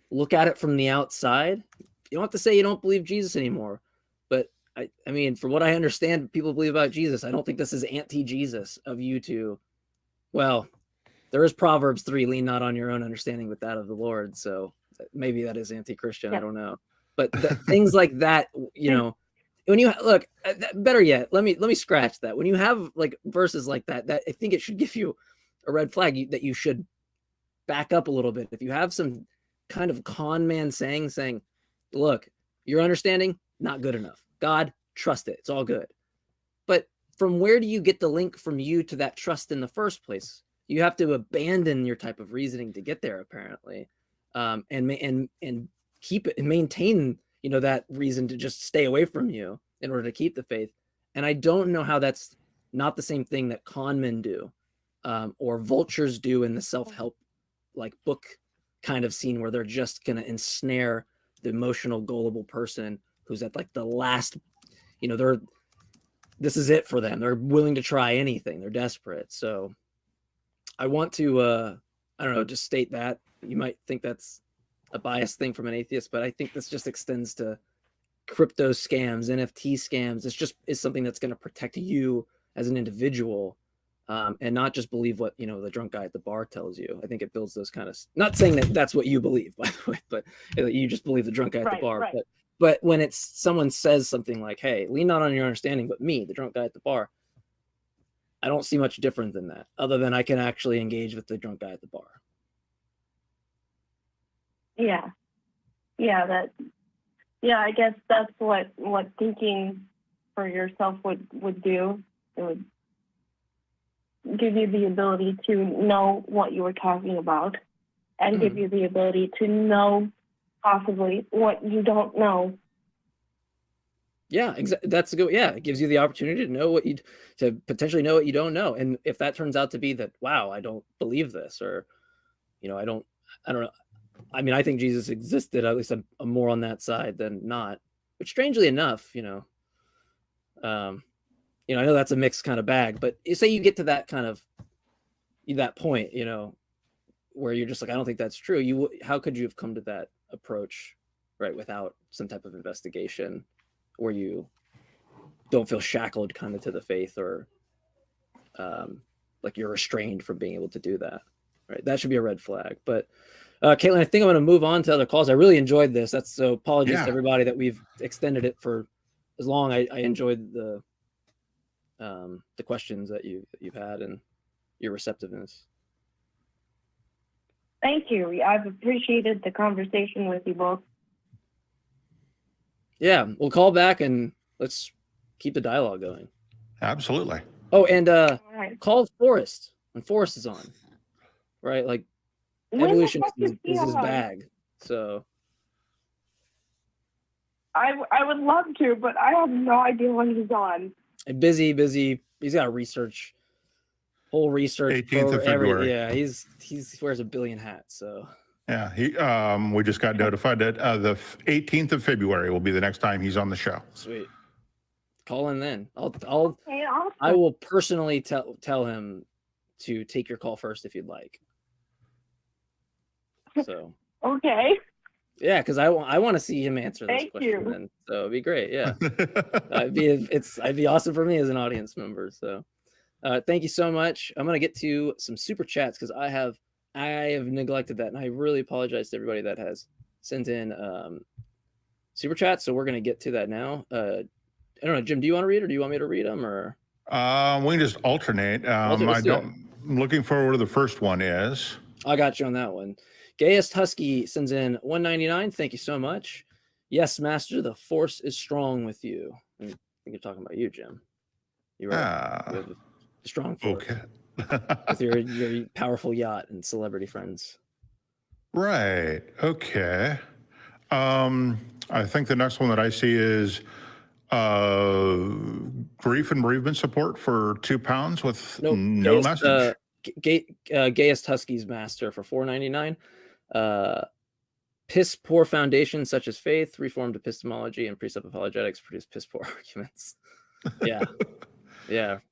[SPEAKER 1] look at it from the outside. You don't have to say you don't believe Jesus anymore, but I mean, from what I understand, people believe about Jesus. I don't think this is anti-Jesus of you to, well, there is Proverbs 3, lean not on your own understanding, but that of the Lord. So maybe that is anti-Christian.
[SPEAKER 5] Yeah.
[SPEAKER 1] I don't know. But things like that, when you look, better yet, let me scratch that. When you have like verses like that I think it should give you a red flag that you should back up a little bit. If you have some kind of con man saying, look, your understanding, not good enough. God, trust it. It's all good. But from where do you get the link from you to that trust in the first place? You have to abandon your type of reasoning to get there, apparently, and keep it and maintain, that reason to just stay away from you in order to keep the faith. And I don't know how that's not the same thing that con men do, or vultures do in the self-help like book kind of scene, where they're just going to ensnare the emotional, gullible person who's at like the last, this is it for them. They're willing to try anything. They're desperate. So I want to, I don't know, just state that. You might think that's a biased thing from an atheist, but I think this just extends to crypto scams, NFT scams. It's just is something that's going to protect you as an individual, and not just believe what the drunk guy at the bar tells you. I think it builds those kind of. Not saying that that's what you believe, by the way, but you just believe the drunk guy at the bar.
[SPEAKER 5] Right.
[SPEAKER 1] But when it's someone says something like, "Hey, lean not on your understanding, but me, the drunk guy at the bar," I don't see much different than that, other than I can actually engage with the drunk guy at the bar.
[SPEAKER 5] I guess that's what thinking for yourself would do. It would give you the ability to know what you were talking about, and give you the ability to know possibly what you don't know.
[SPEAKER 1] Yeah, exactly. That's a good. Yeah, it gives you the opportunity to know to potentially know what you don't know. And if that turns out to be that, wow, I don't believe this, or, I don't know. I mean, I think Jesus existed. At least I'm more on that side than not. But strangely enough, I know that's a mixed kind of bag. But you say you get to that kind of that point, where you're just like, I don't think that's true. How could you have come to that approach, right, without some type of investigation, where you don't feel shackled kind of to the faith, or like you're restrained from being able to do that, right? That should be a red flag. But Katelyn, I think I'm going to move on to other calls. I really enjoyed this. So apologies to everybody that we've extended it for as long. I enjoyed the questions that you've had and your receptiveness.
[SPEAKER 5] Thank you. I've appreciated the conversation with you both.
[SPEAKER 1] Yeah, we'll call back and let's keep the dialogue going.
[SPEAKER 2] Absolutely.
[SPEAKER 1] Oh, and
[SPEAKER 5] All right.
[SPEAKER 1] call Forrest when Forrest is on, right? Like
[SPEAKER 5] When the
[SPEAKER 1] evolution
[SPEAKER 5] heck
[SPEAKER 1] is
[SPEAKER 5] he
[SPEAKER 1] his
[SPEAKER 5] on?
[SPEAKER 1] bag. So
[SPEAKER 5] I would love to, but I have no idea when he's on.
[SPEAKER 1] busy. He's got whole research
[SPEAKER 2] 18th of
[SPEAKER 1] for every.
[SPEAKER 2] February.
[SPEAKER 1] Yeah, he wears a billion hats. So
[SPEAKER 2] Yeah, we just got notified that the 18th of February will be the next time he's on the show.
[SPEAKER 1] sweet. Call in then.
[SPEAKER 5] Okay,
[SPEAKER 1] I
[SPEAKER 5] awesome.
[SPEAKER 1] will personally tell him to take your call first if you'd like. So
[SPEAKER 5] Okay.
[SPEAKER 1] yeah, because I want to see him answer this
[SPEAKER 5] Thank
[SPEAKER 1] question.
[SPEAKER 5] you.
[SPEAKER 1] Then, so it'd be great. Yeah, it'd be awesome for me as an audience member. So thank you so much. I'm gonna get to some super chats because I have neglected that, and I really apologize to everybody that has sent in super chats. So we're gonna get to that now. I don't know, Jim. Do you want to read, or do you want me to read them, or
[SPEAKER 2] we can just alternate.
[SPEAKER 1] Let's do it.
[SPEAKER 2] I'm looking forward to the first one is.
[SPEAKER 1] I got you on that one. Gayest Husky sends in 199. Thank you so much. Yes, Master, the force is strong with you. I think you're talking about you, Jim. You have a strong force
[SPEAKER 2] Okay.
[SPEAKER 1] with your powerful yacht and celebrity friends.
[SPEAKER 2] Right. Okay. I think the next one that I see is grief and bereavement support for £2 with no message.
[SPEAKER 1] Gayest Huskies Master for $4.99. Piss poor foundations such as faith, reformed epistemology, and precept apologetics produce piss poor arguments. Yeah.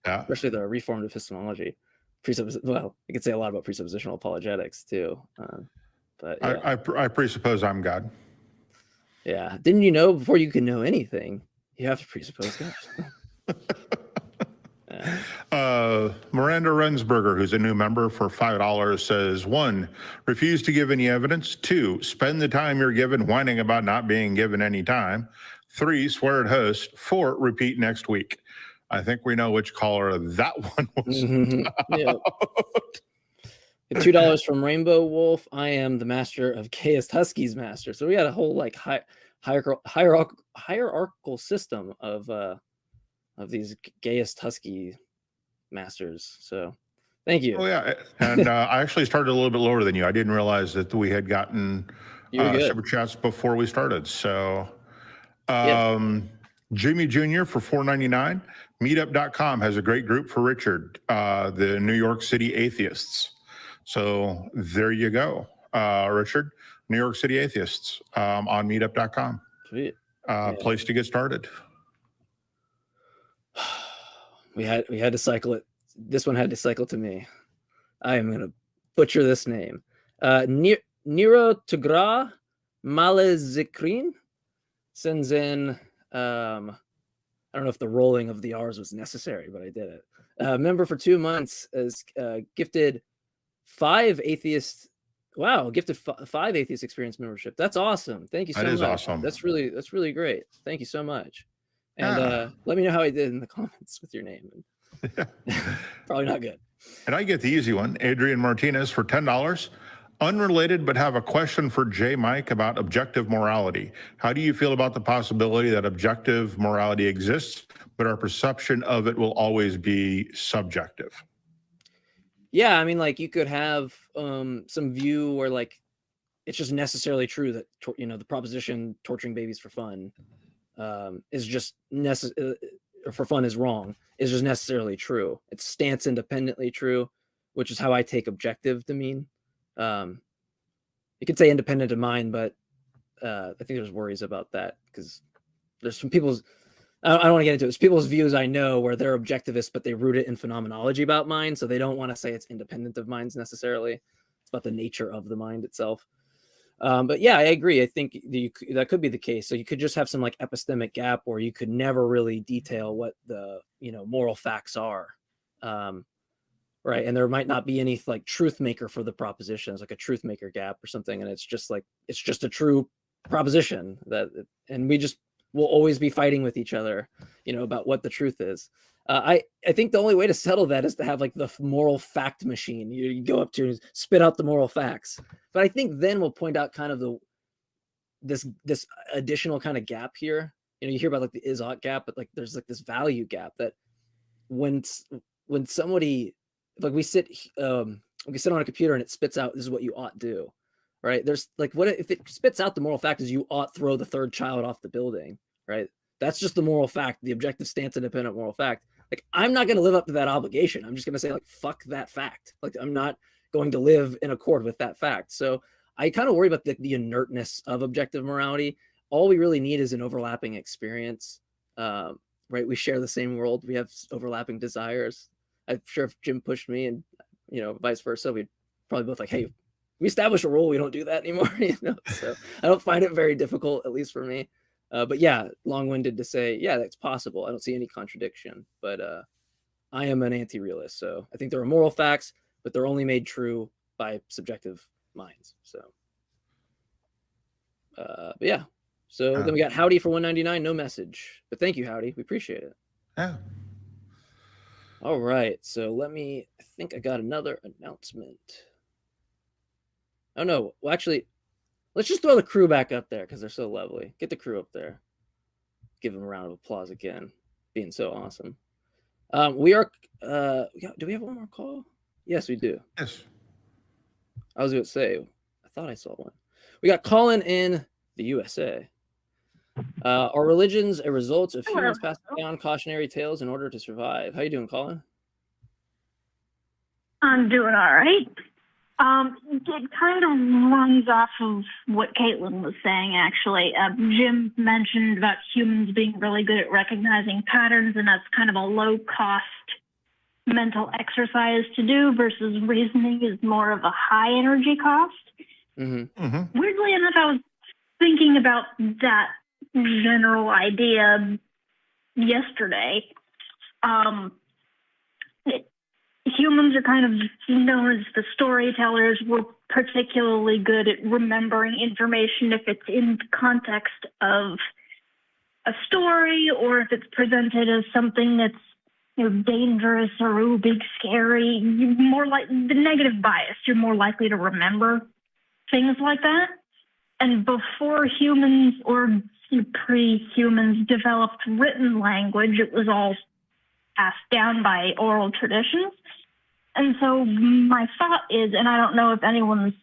[SPEAKER 1] Especially the reformed epistemology. Well, I could say a lot about presuppositional apologetics too. But yeah.
[SPEAKER 2] I presuppose I'm God.
[SPEAKER 1] Yeah. Didn't you know before you can know anything, you have to presuppose God?
[SPEAKER 2] Miranda Rensberger, who's a new member for $5, says 1, refuse to give any evidence. 2, spend the time you're given whining about not being given any time. 3, swear at host. 4, repeat next week. I think we know which caller that one was.
[SPEAKER 1] Yeah. $2 from Rainbow Wolf. I am the master of Gayest Huskies Master. So we had a whole like hierarchical system of these Gayest Husky Masters. So thank you.
[SPEAKER 2] Oh yeah, and I actually started a little bit lower than you. I didn't realize that we had gotten super chats before we started. So Jimmy Jr. for $4.99. Meetup.com has a great group for Richard, the New York City Atheists. So there you go, Richard. New York City Atheists on Meetup.com.
[SPEAKER 1] Sweet.
[SPEAKER 2] Place to get started.
[SPEAKER 1] We had to cycle it. This one had to cycle to me. I am gonna butcher this name. Nero Tugra Malezikrin sends in. I don't know if the rolling of the R's was necessary, but I did it. Member for 2 months as gifted 5 atheist. Wow, gifted 5 Atheist Experience membership. That's awesome. Thank you so much.
[SPEAKER 2] That is awesome.
[SPEAKER 1] That's really great. Thank you so much. And let me know how I did in the comments with your name. Probably not good.
[SPEAKER 2] And I get the easy one. Adrian Martinez for $10. Unrelated, but have a question for JMike about objective morality. How do you feel about the possibility that objective morality exists, but our perception of it will always be subjective?
[SPEAKER 1] Yeah, I mean, like you could have some view where like it's just necessarily true that the proposition torturing babies for fun is just for fun is wrong, is just necessarily true. It's stance independently true, which is how I take objective to mean. You could say independent of mine, but I think there's worries about that because there's some people's, I don't want to get into it. It's people's views I know where they're objectivists, but they root it in phenomenology about mind. So they don't want to say it's independent of minds necessarily. It's about the nature of the mind itself. But yeah, I agree. I think that could be the case. So you could just have some like epistemic gap where you could never really detail what the, moral facts are. Right. And there might not be any like truth maker for the propositions, like a truth maker gap or something. And it's just a true proposition and we just will always be fighting with each other, about what the truth is. I think the only way to settle that is to have like the moral fact machine. You go up to and spit out the moral facts. But I think then we'll point out kind of this additional kind of gap here. You hear about like the is-ought gap, but like there's like this value gap that when when somebody, like we sit on a computer and it spits out, this is what you ought do, right? There's like, what if it spits out the moral fact is you ought throw the third child off the building, right? That's just the moral fact, the objective stance independent moral fact. Like, I'm not going to live up to that obligation. I'm just going to say, like, fuck that fact. Like, I'm not going to live in accord with that fact. So I kind of worry about the inertness of objective morality. All we really need is an overlapping experience, right? We share the same world. We have overlapping desires. I'm sure if Jim pushed me and, vice versa, we'd probably both like, hey, we established a rule. We don't do that anymore, So I don't find it very difficult, at least for me. But yeah, long-winded to say, yeah, that's possible. I don't see any contradiction, but I am an anti-realist. So I think there are moral facts, but they're only made true by subjective minds. So, but yeah. So then we got Howdy for 199, no message. But thank you, Howdy. We appreciate it.
[SPEAKER 2] Yeah.
[SPEAKER 1] All right. So I think I got another announcement. Oh, no. Well, actually, let's just throw the crew back up there because they're so lovely. Get the crew up there. Give them a round of applause again. Being so awesome. We are, do we have one more call? Yes, we do.
[SPEAKER 2] Yes.
[SPEAKER 1] I was going to say, I thought I saw one. We got Colin in the USA. Are religions a result of humans passing down cautionary tales in order to survive? How you doing, Colin?
[SPEAKER 6] I'm doing all right. It kind of runs off of what Katelyn was saying, actually. Jim mentioned about humans being really good at recognizing patterns, and that's kind of a low-cost mental exercise to do versus reasoning is more of a high-energy cost.
[SPEAKER 2] Mm-hmm. Mm-hmm.
[SPEAKER 6] Weirdly enough, I was thinking about that general idea yesterday. Humans are kind of known as the storytellers. We're particularly good at remembering information if it's in the context of a story or if it's presented as something that's dangerous or big, scary. You're more like the negative bias. You're more likely to remember things like that. And before humans or pre-humans developed written language, it was all passed down by oral traditions. And so my thought is, and I don't know if anyone's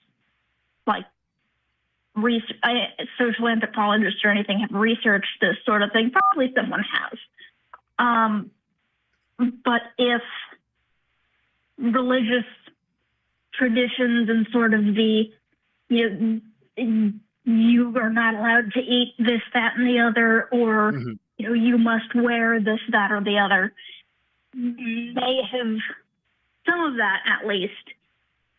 [SPEAKER 6] social anthropologists or anything have researched this sort of thing. Probably someone has. But if religious traditions and sort of the, you are not allowed to eat this, that, and the other, or, you must wear this, that, or the other, may have, some of that at least,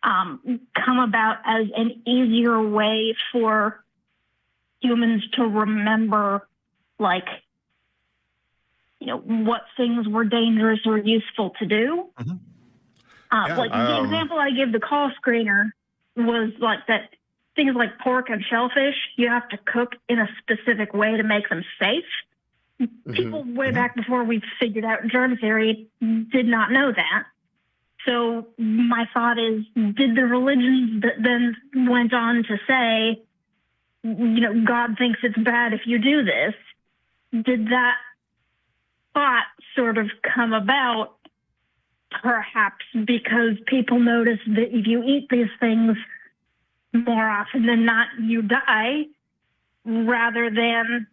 [SPEAKER 6] come about as an easier way for humans to remember, what things were dangerous or useful to do. Mm-hmm. The example I give the call screener was that things like pork and shellfish, you have to cook in a specific way to make them safe. Mm-hmm. People way back before we figured out germ theory did not know that. So my thought is, did the religions that then went on to say, God thinks it's bad if you do this, did that thought sort of come about perhaps because people notice that if you eat these things more often than not, you die, rather than,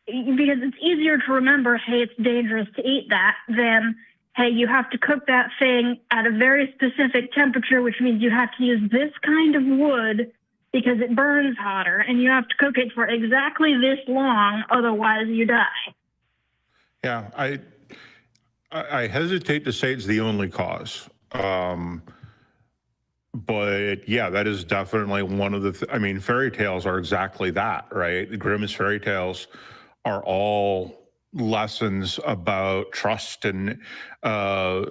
[SPEAKER 6] because it's easier to remember, hey, it's dangerous to eat that, than, hey, you have to cook that thing at a very specific temperature, which means you have to use this kind of wood because it burns hotter, and you have to cook it for exactly this long, otherwise you die.
[SPEAKER 2] Yeah, I hesitate to say it's the only cause. But yeah, that is definitely one of the, fairy tales are exactly that, right? The Grimm's fairy tales are all lessons about trust and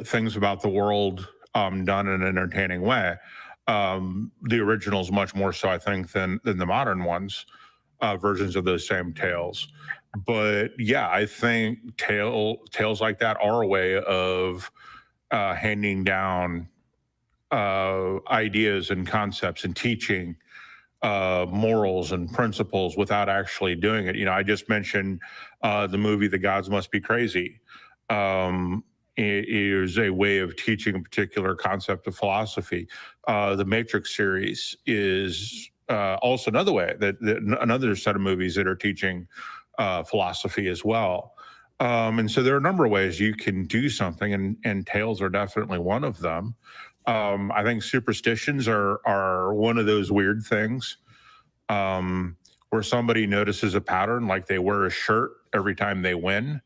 [SPEAKER 2] things about the world done in an entertaining way. The originals much more so, I think, than the modern ones, versions of those same tales. But yeah, I think tales like that are a way of handing down ideas and concepts and teaching morals and principles without actually doing it. I just mentioned the movie The Gods Must Be Crazy. is a way of teaching a particular concept of philosophy. The Matrix series is also another way that another set of movies that are teaching philosophy as well. And so there are a number of ways you can do something, and tales are definitely one of them. I think superstitions are one of those weird things where somebody notices a pattern, like they wear a shirt every time they win.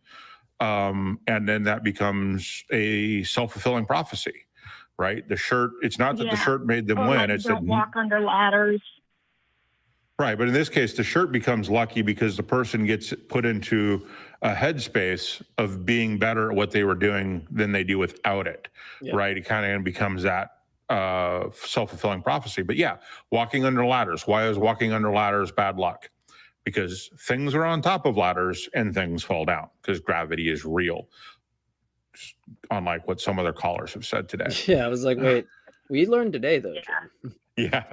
[SPEAKER 2] And then that becomes a self-fulfilling prophecy, right? The shirt, it's not that the shirt made them win.
[SPEAKER 6] Like
[SPEAKER 2] it's
[SPEAKER 6] don't
[SPEAKER 2] that
[SPEAKER 6] walk under ladders.
[SPEAKER 2] Right, but in this case, the shirt becomes lucky because the person gets put into a headspace of being better at what they were doing than they do without it, right? It kind of becomes that self-fulfilling prophecy. But yeah, walking under ladders. Why is walking under ladders bad luck? Because things are on top of ladders and things fall down because gravity is real, unlike what some other callers have said today.
[SPEAKER 1] Yeah, I was like, wait, we learned today, though.
[SPEAKER 2] Yeah.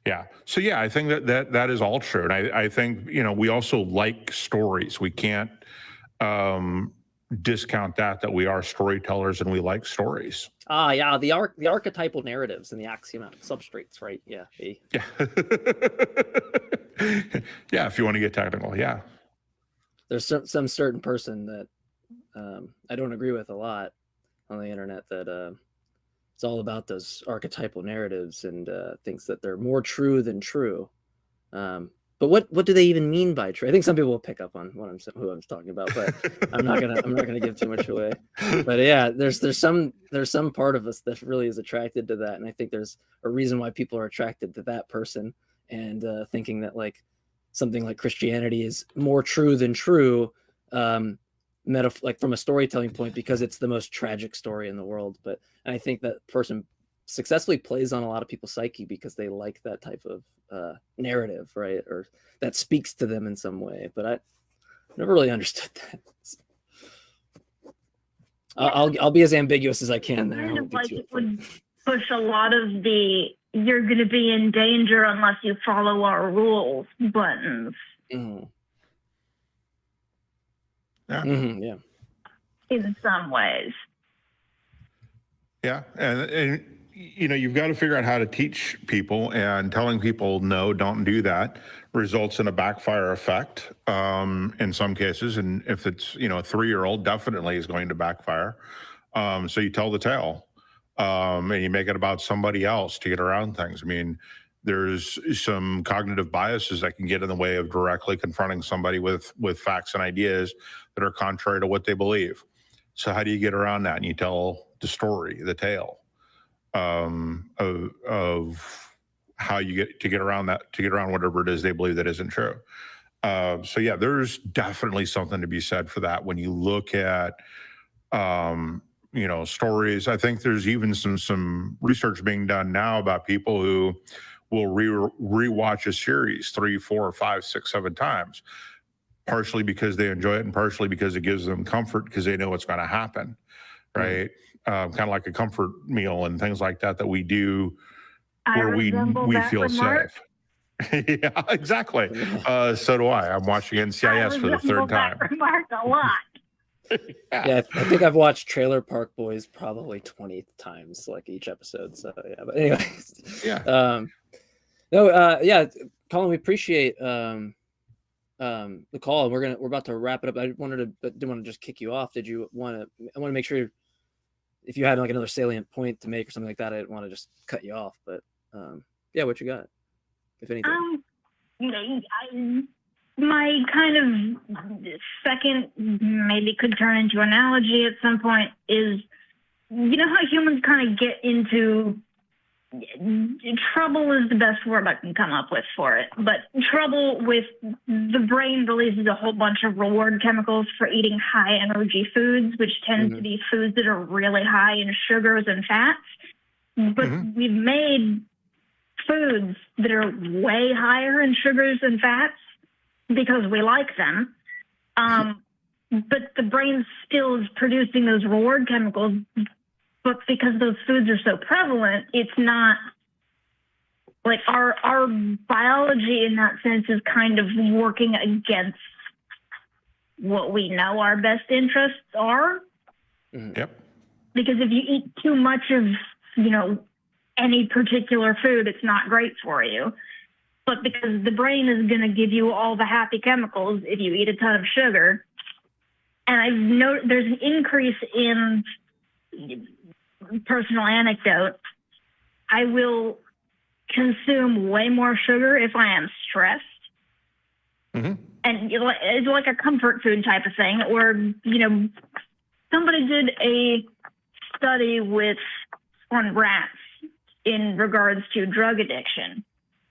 [SPEAKER 2] Yeah. So yeah, I think that is all true. And I think, we also like stories. We can't discount that we are storytellers and we like stories.
[SPEAKER 1] Yeah, the archetypal narratives and the axiomatic substrates, right? Yeah.
[SPEAKER 2] Yeah. Yeah, if you want to get technical, yeah.
[SPEAKER 1] There's some certain person that I don't agree with a lot on the internet that it's all about those archetypal narratives and thinks that they're more true than true. But what do they even mean by true? I think some people will pick up on who I'm talking about, but I'm not gonna give too much away. But yeah, there's some part of us that really is attracted to that, and I think there's a reason why people are attracted to that person and thinking that like something like Christianity is more true than true. Like from a storytelling point, because it's the most tragic story in the world. But I think that person successfully plays on a lot of people's psyche because they like that type of narrative, right? Or that speaks to them in some way. But I never really understood that. I'll be as ambiguous as I can there.
[SPEAKER 6] Kind of like it would push a lot of the "you're going to be in danger unless you follow our rules" buttons.
[SPEAKER 1] Mm.
[SPEAKER 2] Yeah.
[SPEAKER 1] Mm-hmm, yeah.
[SPEAKER 6] In some ways.
[SPEAKER 2] Yeah. And you've got to figure out how to teach people, and telling people, no, don't do that, results in a backfire effect in some cases. And if it's, a 3-year-old, definitely is going to backfire. So you tell the tale and you make it about somebody else to get around things. I mean, there's some cognitive biases that can get in the way of directly confronting somebody with facts and ideas that are contrary to what they believe. So how do you get around that? And you tell the story, the tale of how you get around that, to get around whatever it is they believe that isn't true. So yeah, there's definitely something to be said for that. When you look at stories, I think there's even some research being done now about people who will rewatch a series 3, 4, 5, 6, 7 times, partially because they enjoy it and partially because it gives them comfort because they know what's going to happen, right? Kind of like a comfort meal and things like that we do where we feel safe. Yeah, exactly. So do I. I'm watching NCIS for the 3rd time.
[SPEAKER 6] That remark a lot.
[SPEAKER 1] Yeah, I think I've watched Trailer Park Boys probably 20 times, like each episode. So yeah, but anyways,
[SPEAKER 2] yeah.
[SPEAKER 1] Yeah, Colin, we appreciate the call. We're about to wrap it up. I didn't want to just kick you off. I want to make sure if you had like another salient point to make or something like that, I didn't want to just cut you off. But yeah, what you got, if anything?
[SPEAKER 6] My kind of second, maybe could turn into analogy at some point, is how humans kind of get into trouble is the best word I can come up with for it, but trouble with the brain releases a whole bunch of reward chemicals for eating high energy foods, which tend to be foods that are really high in sugars and fats. But we've made foods that are way higher in sugars and fats because we like them. But the brain still is producing those reward chemicals. But because those foods are so prevalent, it's not like our biology in that sense is kind of working against what we know our best interests are.
[SPEAKER 2] Yep.
[SPEAKER 6] because if you eat too much of, any particular food, it's not great for you. But because the brain is going to give you all the happy chemicals if you eat a ton of sugar. And I've noticed there's an increase in personal anecdote. I will consume way more sugar if I am stressed.
[SPEAKER 2] Mm-hmm.
[SPEAKER 6] And it's like a comfort food type of thing, or, somebody did a study on rats in regards to drug addiction.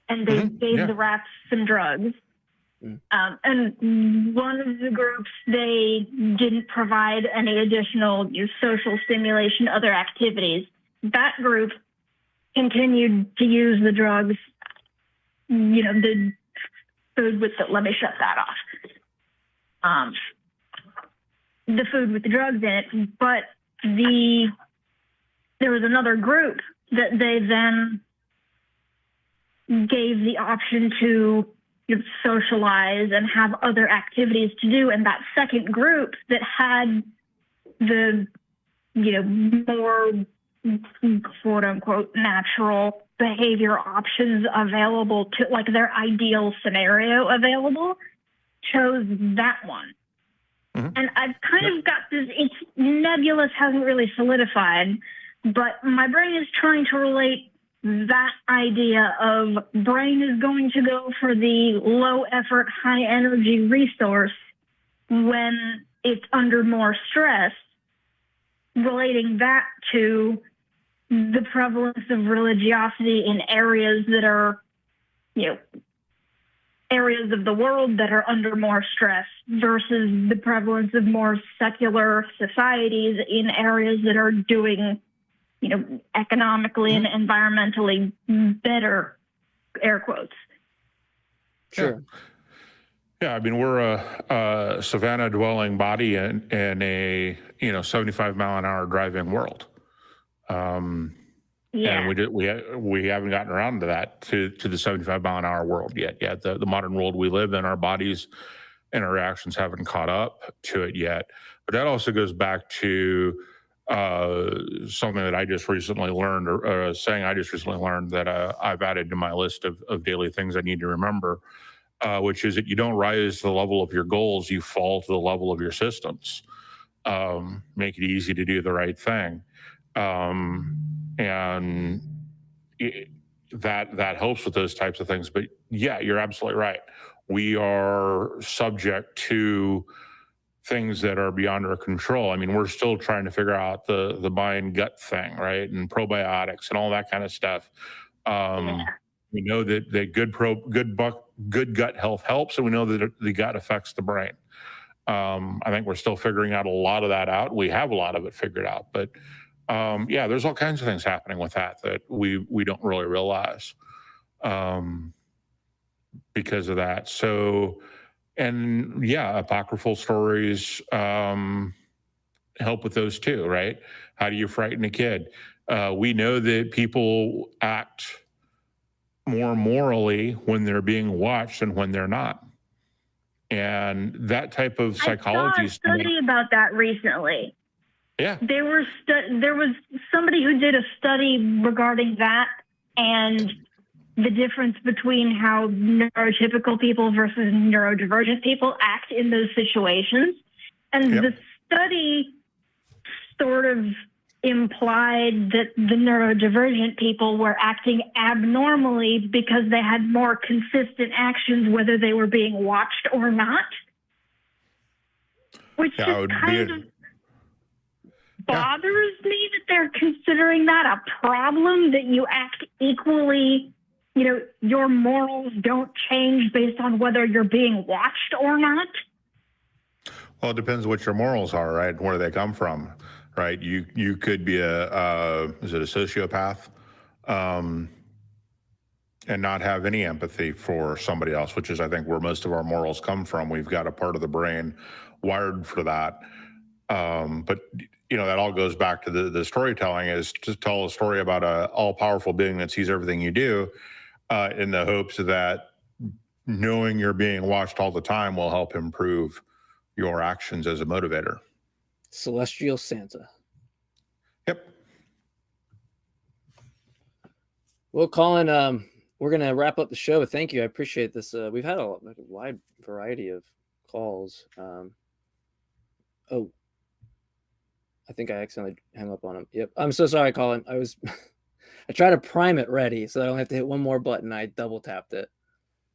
[SPEAKER 6] And they gave the rats some drugs. And one of the groups, they didn't provide any additional social stimulation, other activities. That group continued to use the drugs, the food with the, let me shut that off. The food with the drugs in it, but there was another group that they then gave the option to socialize and have other activities to do. And that second group that had the, more quote unquote natural behavior options available to, like their ideal scenario available, chose that one. Mm-hmm. And I've kind of got this, it's nebulous, hasn't really solidified, but my brain is trying to relate that idea of brain is going to go for the low effort, high energy resource when it's under more stress, relating that to the prevalence of religiosity in areas that are, areas of the world that are under more stress versus the prevalence of more secular societies in areas that are doing, economically and environmentally better, air quotes.
[SPEAKER 1] Sure.
[SPEAKER 2] Yeah, I mean, we're a savanna-dwelling body in a 75 mile an hour driving world. And we haven't gotten around to that, to the 75 mile an hour world yet. The modern world we live in, our bodies and our reactions haven't caught up to it yet. But that also goes back to something that I just recently learned, or a saying I just recently learned that I've added to my list of daily things I need to remember, which is that you don't rise to the level of your goals, you fall to the level of your systems. Make it easy to do the right thing. And that helps with those types of things. But yeah, you're absolutely right. We are subject to things that are beyond our control. I mean, we're still trying to figure out the mind gut thing, right? And probiotics and all that kind of stuff. We know that good gut health helps, and we know that the gut affects the brain. I think we're still figuring out a lot of that out. We have a lot of it figured out, but there's all kinds of things happening with that we don't really realize because of that. So, and apocryphal stories help with those too, right? How do you frighten a kid? We know that people act more morally when they're being watched than when they're not. And that type of psychology.
[SPEAKER 6] I saw a study about that recently.
[SPEAKER 2] Yeah.
[SPEAKER 6] There was somebody who did a study regarding that and the difference between how neurotypical people versus neurodivergent people act in those situations. And the study sort of implied that the neurodivergent people were acting abnormally because they had more consistent actions, whether they were being watched or not. Which just kind of bothers me that they're considering that a problem, that you act equally, your morals don't change based on whether you're being watched or not.
[SPEAKER 2] Well, it depends what your morals are, right? Where do they come from, right? You could be a sociopath, and not have any empathy for somebody else, which is, I think, where most of our morals come from. We've got a part of the brain wired for that. But that all goes back to the storytelling, is to tell a story about a all-powerful being that sees everything you do, in the hopes that knowing you're being watched all the time will help improve your actions as a motivator.
[SPEAKER 1] Celestial Santa.
[SPEAKER 2] Yep.
[SPEAKER 1] Well, Colin, we're going to wrap up the show, but thank you. I appreciate this. We've had a wide variety of calls. Oh, I think I accidentally hung up on him. Yep. I'm so sorry, Colin. I tried to prime it ready so I don't have to hit one more button. I double tapped it.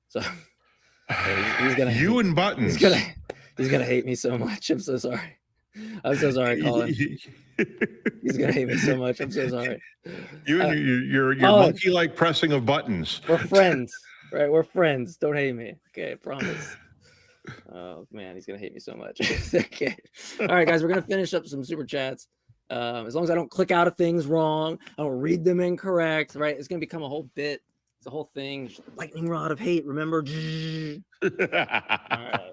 [SPEAKER 1] So he's gonna
[SPEAKER 2] and buttons.
[SPEAKER 1] He's gonna hate me so much. I'm so sorry. I'm so sorry, Colin. He's gonna hate me so much. I'm so sorry.
[SPEAKER 2] You and your monkey-like pressing of buttons.
[SPEAKER 1] We're friends, right? We're friends. Don't hate me. Okay, I promise. Oh man, he's gonna hate me so much. Okay. All right, guys, we're gonna finish up some super chats. As long as I don't click out of things wrong, I don't read them incorrect, right? It's gonna become a whole bit. It's a whole thing. Lightning rod of hate. Remember? All right.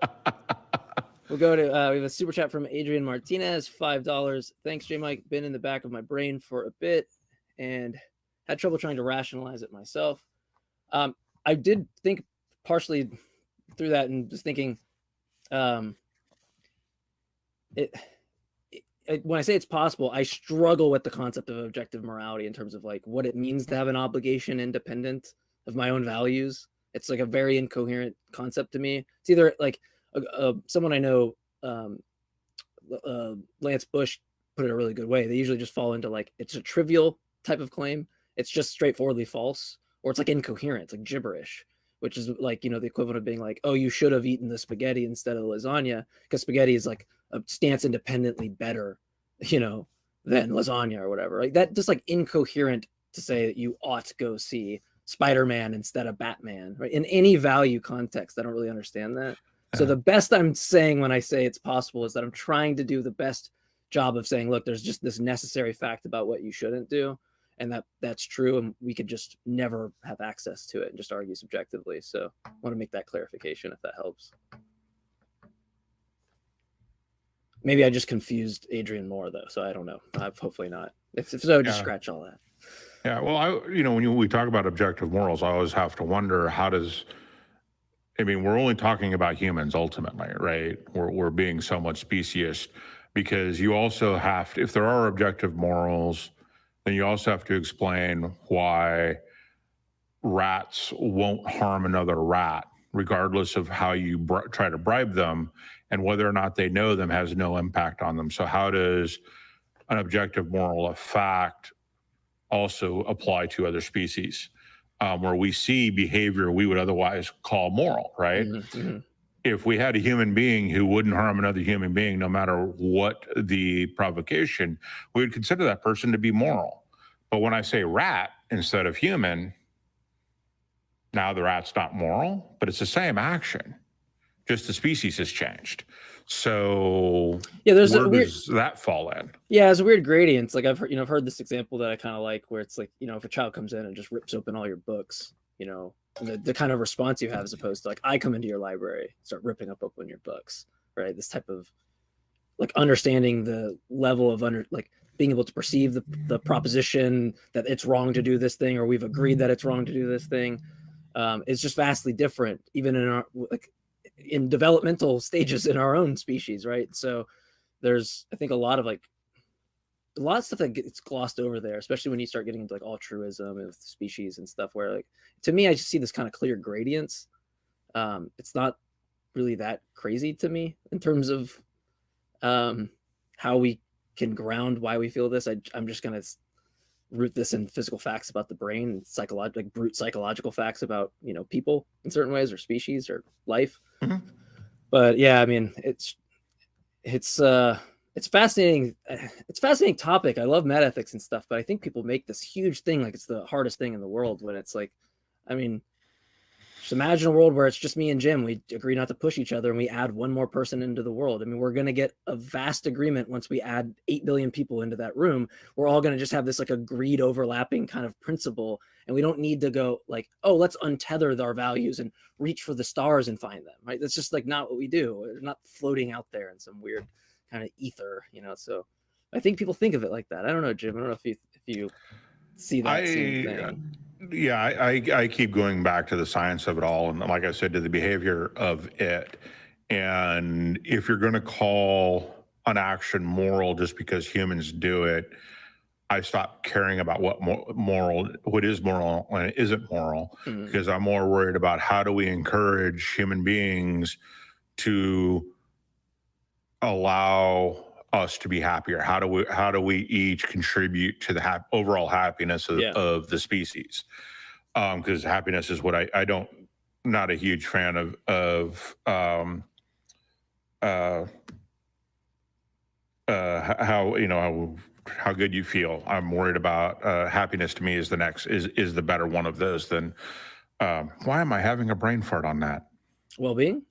[SPEAKER 1] We'll go to. We have a super chat from Adrian Martinez, $5. Thanks, JMike. Been in the back of my brain for a bit and had trouble trying to rationalize it myself. I did think partially through that and just thinking, when I say it's possible, I struggle with the concept of objective morality in terms of like what it means to have an obligation independent of my own values. It's like a very incoherent concept to me. It's either like someone I know, Lance Bush put it a really good way. They usually just fall into like, it's a trivial type of claim. It's just straightforwardly false, or it's like incoherent, it's like gibberish, which is like, the equivalent of being like, oh, you should have eaten the spaghetti instead of the lasagna, because spaghetti is like a stance independently better, than lasagna or whatever. Like that, just like incoherent to say that you ought to go see Spider-Man instead of Batman, right? In any value context, I don't really understand that. So the best I'm saying when I say it's possible is that I'm trying to do the best job of saying, look, there's just this necessary fact about what you shouldn't do. And that's true. And we could just never have access to it and just argue subjectively. So I want to make that clarification if that helps. Maybe I just confused Adrian more though. So I don't know. Hopefully not. If so, just scratch all that.
[SPEAKER 2] Yeah. Well, when we talk about objective morals, I always have to wonder we're only talking about humans ultimately, right? We're being somewhat speciesist, because you also have to, if there are objective morals, then you also have to explain why rats won't harm another rat, regardless of how you try to bribe them, and whether or not they know them has no impact on them. So how does an objective moral of fact also apply to other species? Where we see behavior we would otherwise call moral, right? Mm-hmm. If we had a human being who wouldn't harm another human being, no matter what the provocation, we would consider that person to be moral. But when I say rat instead of human, now the rat's not moral, but it's the same action. Just the species has changed. So
[SPEAKER 1] yeah, does
[SPEAKER 2] that fall in?
[SPEAKER 1] Yeah, it's a weird gradient. It's like I've heard this example that I kind of like, where it's like, if a child comes in and just rips open all your books, the kind of response you have, as opposed to like, I come into your library, start ripping open your books, right? This type of like understanding the level of being able to perceive the proposition that it's wrong to do this thing, or we've agreed that it's wrong to do this thing, is just vastly different, even in our in developmental stages in our own species, right? So there's, I think, a lot of stuff that gets glossed over there, especially when you start getting into like altruism and species and stuff, where like, to me, I just see this kind of clear gradients. It's not really that crazy to me in terms of how we can ground why we feel this. I'm just going to root this in physical facts about the brain, and brute psychological facts about, people in certain ways, or species, or life. Mm-hmm. But yeah, it's fascinating. It's a fascinating topic. I love metaethics and stuff, but I think people make this huge thing like it's the hardest thing in the world, when it's like, just imagine a world where it's just me and Jim. We agree not to push each other, and we add one more person into the world. We're going to get a vast agreement once we add 8 billion people into that room. We're all going to just have this like agreed overlapping kind of principle. And we don't need to go like, oh, let's untether our values and reach for the stars and find them, right? That's just like not what we do. We're not floating out there in some weird kind of ether, So I think people think of it like that. I don't know, Jim. I don't know if you see that same thing.
[SPEAKER 2] Yeah, I keep going back to the science of it all, and like I said, to the behavior of it. And if you're going to call an action moral just because humans do it, I stopped caring about what is moral and isn't moral, because I'm more worried about how do we encourage human beings to allow us to be happier? How do we each contribute to the overall happiness of the species? Because happiness is what I don't, not a huge fan of how good you feel. I'm worried about happiness. To me, is the better one of those than why am I having a brain fart on that?
[SPEAKER 1] Well-being.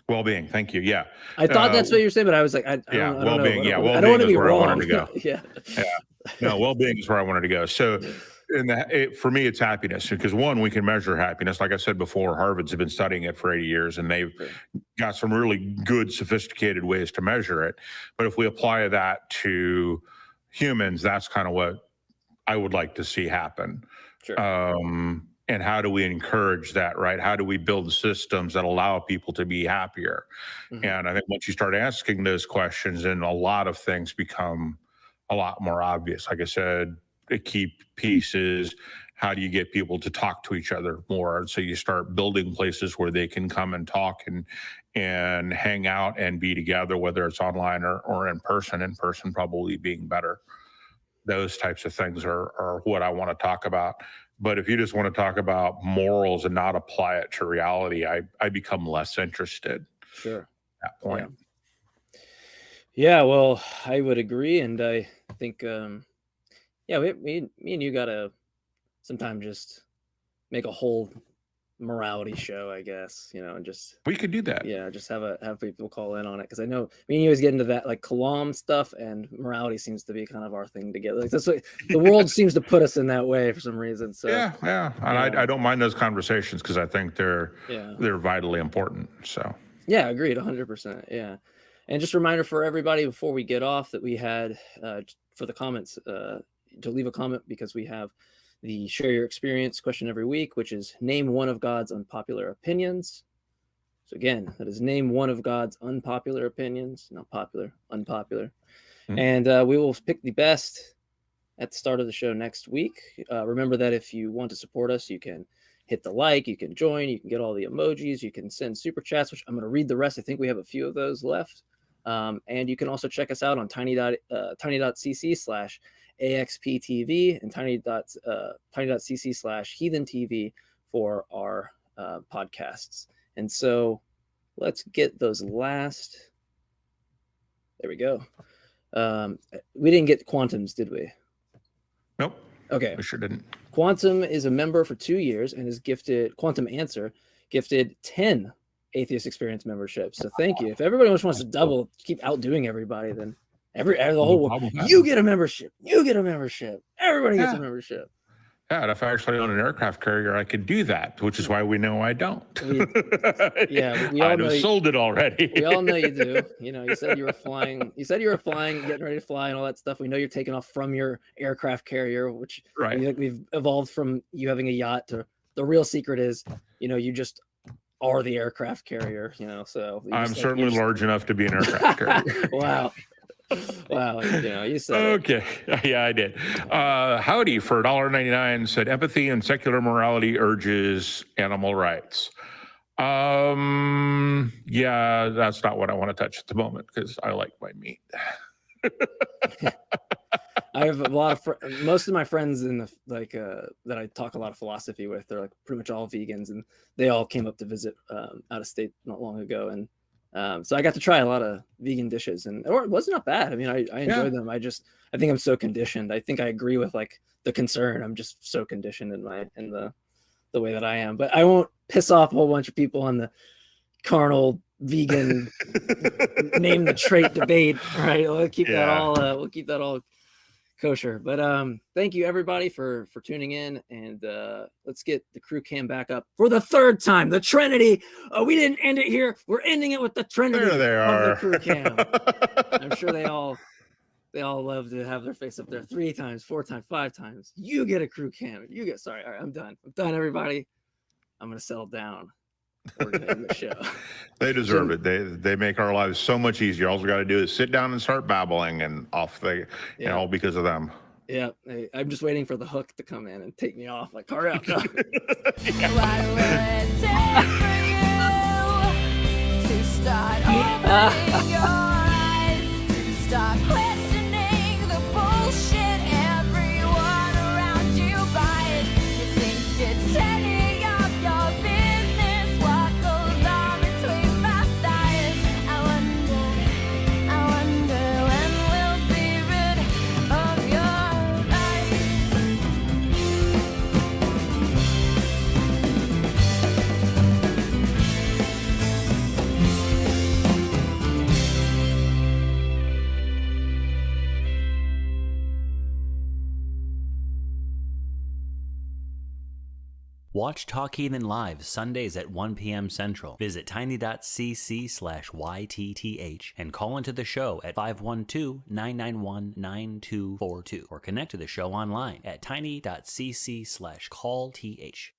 [SPEAKER 2] Well-being. Thank you. Yeah.
[SPEAKER 1] I thought that's what you're saying, but I was like, I don't
[SPEAKER 2] well-being.
[SPEAKER 1] know.
[SPEAKER 2] Yeah.
[SPEAKER 1] I don't want to be
[SPEAKER 2] where
[SPEAKER 1] wrong.
[SPEAKER 2] I wanted to go.
[SPEAKER 1] Yeah.
[SPEAKER 2] No, well-being is where I wanted to go. So for me, it's happiness, because one, we can measure happiness. Like I said before, Harvard's been studying it for 80 years, and they've got some really good, sophisticated ways to measure it. But if we apply that to humans, that's kind of what I would like to see happen.
[SPEAKER 1] Sure.
[SPEAKER 2] And how do we encourage that, right? How do we build systems that allow people to be happier? And I think once you start asking those questions, then a lot of things become a lot more obvious. Like I said, a key piece is, how do you get people to talk to each other more? And so you start building places where they can come and talk and hang out and be together, whether it's online or in person probably being better. Those types of things are what I want to talk about. But if you just want to talk about morals and not apply it to reality, I become less interested.
[SPEAKER 1] Sure.
[SPEAKER 2] At that point.
[SPEAKER 1] Yeah, well, I would agree. And I think, me and you got to sometime just make a whole morality show, I guess, and just,
[SPEAKER 2] we could do that.
[SPEAKER 1] Yeah, just have people call in on it, because I know me and you always get into that, like Kalam stuff, and morality seems to be kind of our thing together. Like, that's what the world seems to put us in that way for some reason. So
[SPEAKER 2] and I don't mind those conversations, because I think they're vitally important. So
[SPEAKER 1] agreed, 100%. Yeah. And just a reminder for everybody before we get off that we had for the comments to leave a comment, because we have the Share Your Experience question every week, which is name one of God's unpopular opinions. So again, that is name one of God's unpopular opinions, not popular, unpopular. And we will pick the best at the start of the show next week. Remember that if you want to support us, you can hit the like, you can join, you can get all the emojis, you can send super chats, which I'm going to read the rest. I think we have a few of those left. And you can also check us out on tiny.cc/AXPTV and tiny.cc/HeathenTV for our podcasts. And so let's get those last. There we go. We didn't get Quantum's, did we?
[SPEAKER 2] Nope.
[SPEAKER 1] Okay.
[SPEAKER 2] We sure didn't.
[SPEAKER 1] Quantum is a member for 2 years and is Quantum Answer gifted 10 Atheist Experience memberships. So thank you. If everybody else wants to keep outdoing everybody, then the whole world, you get a membership. You get a membership. Everybody gets a membership.
[SPEAKER 2] Yeah, and if I actually own an aircraft carrier, I could do that, which is why we know I don't.
[SPEAKER 1] We all
[SPEAKER 2] I'd have sold it already.
[SPEAKER 1] We all know you do. You said you were flying. You said you were flying, getting ready to fly, and all that stuff. We know you're taking off from your aircraft carrier, which we've evolved from you having a yacht to the real secret is, you just are the aircraft carrier. So
[SPEAKER 2] I'm certainly large enough to be an aircraft carrier.
[SPEAKER 1] Wow. You said
[SPEAKER 2] okay. Yeah, I did. Howdy for $1.99 said empathy and secular morality urges animal rights. Yeah, that's not what I want to touch at the moment, because I like my meat.
[SPEAKER 1] I have a lot of most of my friends in the that I talk a lot of philosophy with, they're like pretty much all vegans, and they all came up to visit out of state not long ago, and so I got to try a lot of vegan dishes, and it was not bad. I mean, I enjoyed them. I think I'm so conditioned. I think I agree with the concern. I'm just so conditioned in the way that I am. But I won't piss off a whole bunch of people on the carnal vegan name the trait debate. Right? We'll keep that all kosher. But thank you everybody for tuning in, and let's get the crew cam back up for the third time. The Trinity. We didn't end it here. We're ending it with the Trinity.
[SPEAKER 2] There they are.
[SPEAKER 1] The crew cam. I'm sure they all love to have their face up there 3 times, 4 times, 5 times. You get a crew cam. Sorry. All right, I'm done, everybody. I'm gonna settle down. We're gonna end the show.
[SPEAKER 2] They deserve it. They make our lives so much easier. All we got to do is sit down and start babbling, and off all because of them.
[SPEAKER 1] Yeah, I'm just waiting for the hook to come in and take me off. Like, hurry up. No.
[SPEAKER 7] What will it take for you to start opening your eyes, to start questioning the bullshit everyone around you buys? You think it's any of your business what goes on between my thighs? I wonder when we'll be rid of your
[SPEAKER 8] Watch Talk Heathen live Sundays at 1 p.m. Central. Visit tiny.cc/YTTH and call into the show at 512-991-9242 or connect to the show online at tiny.cc/callth.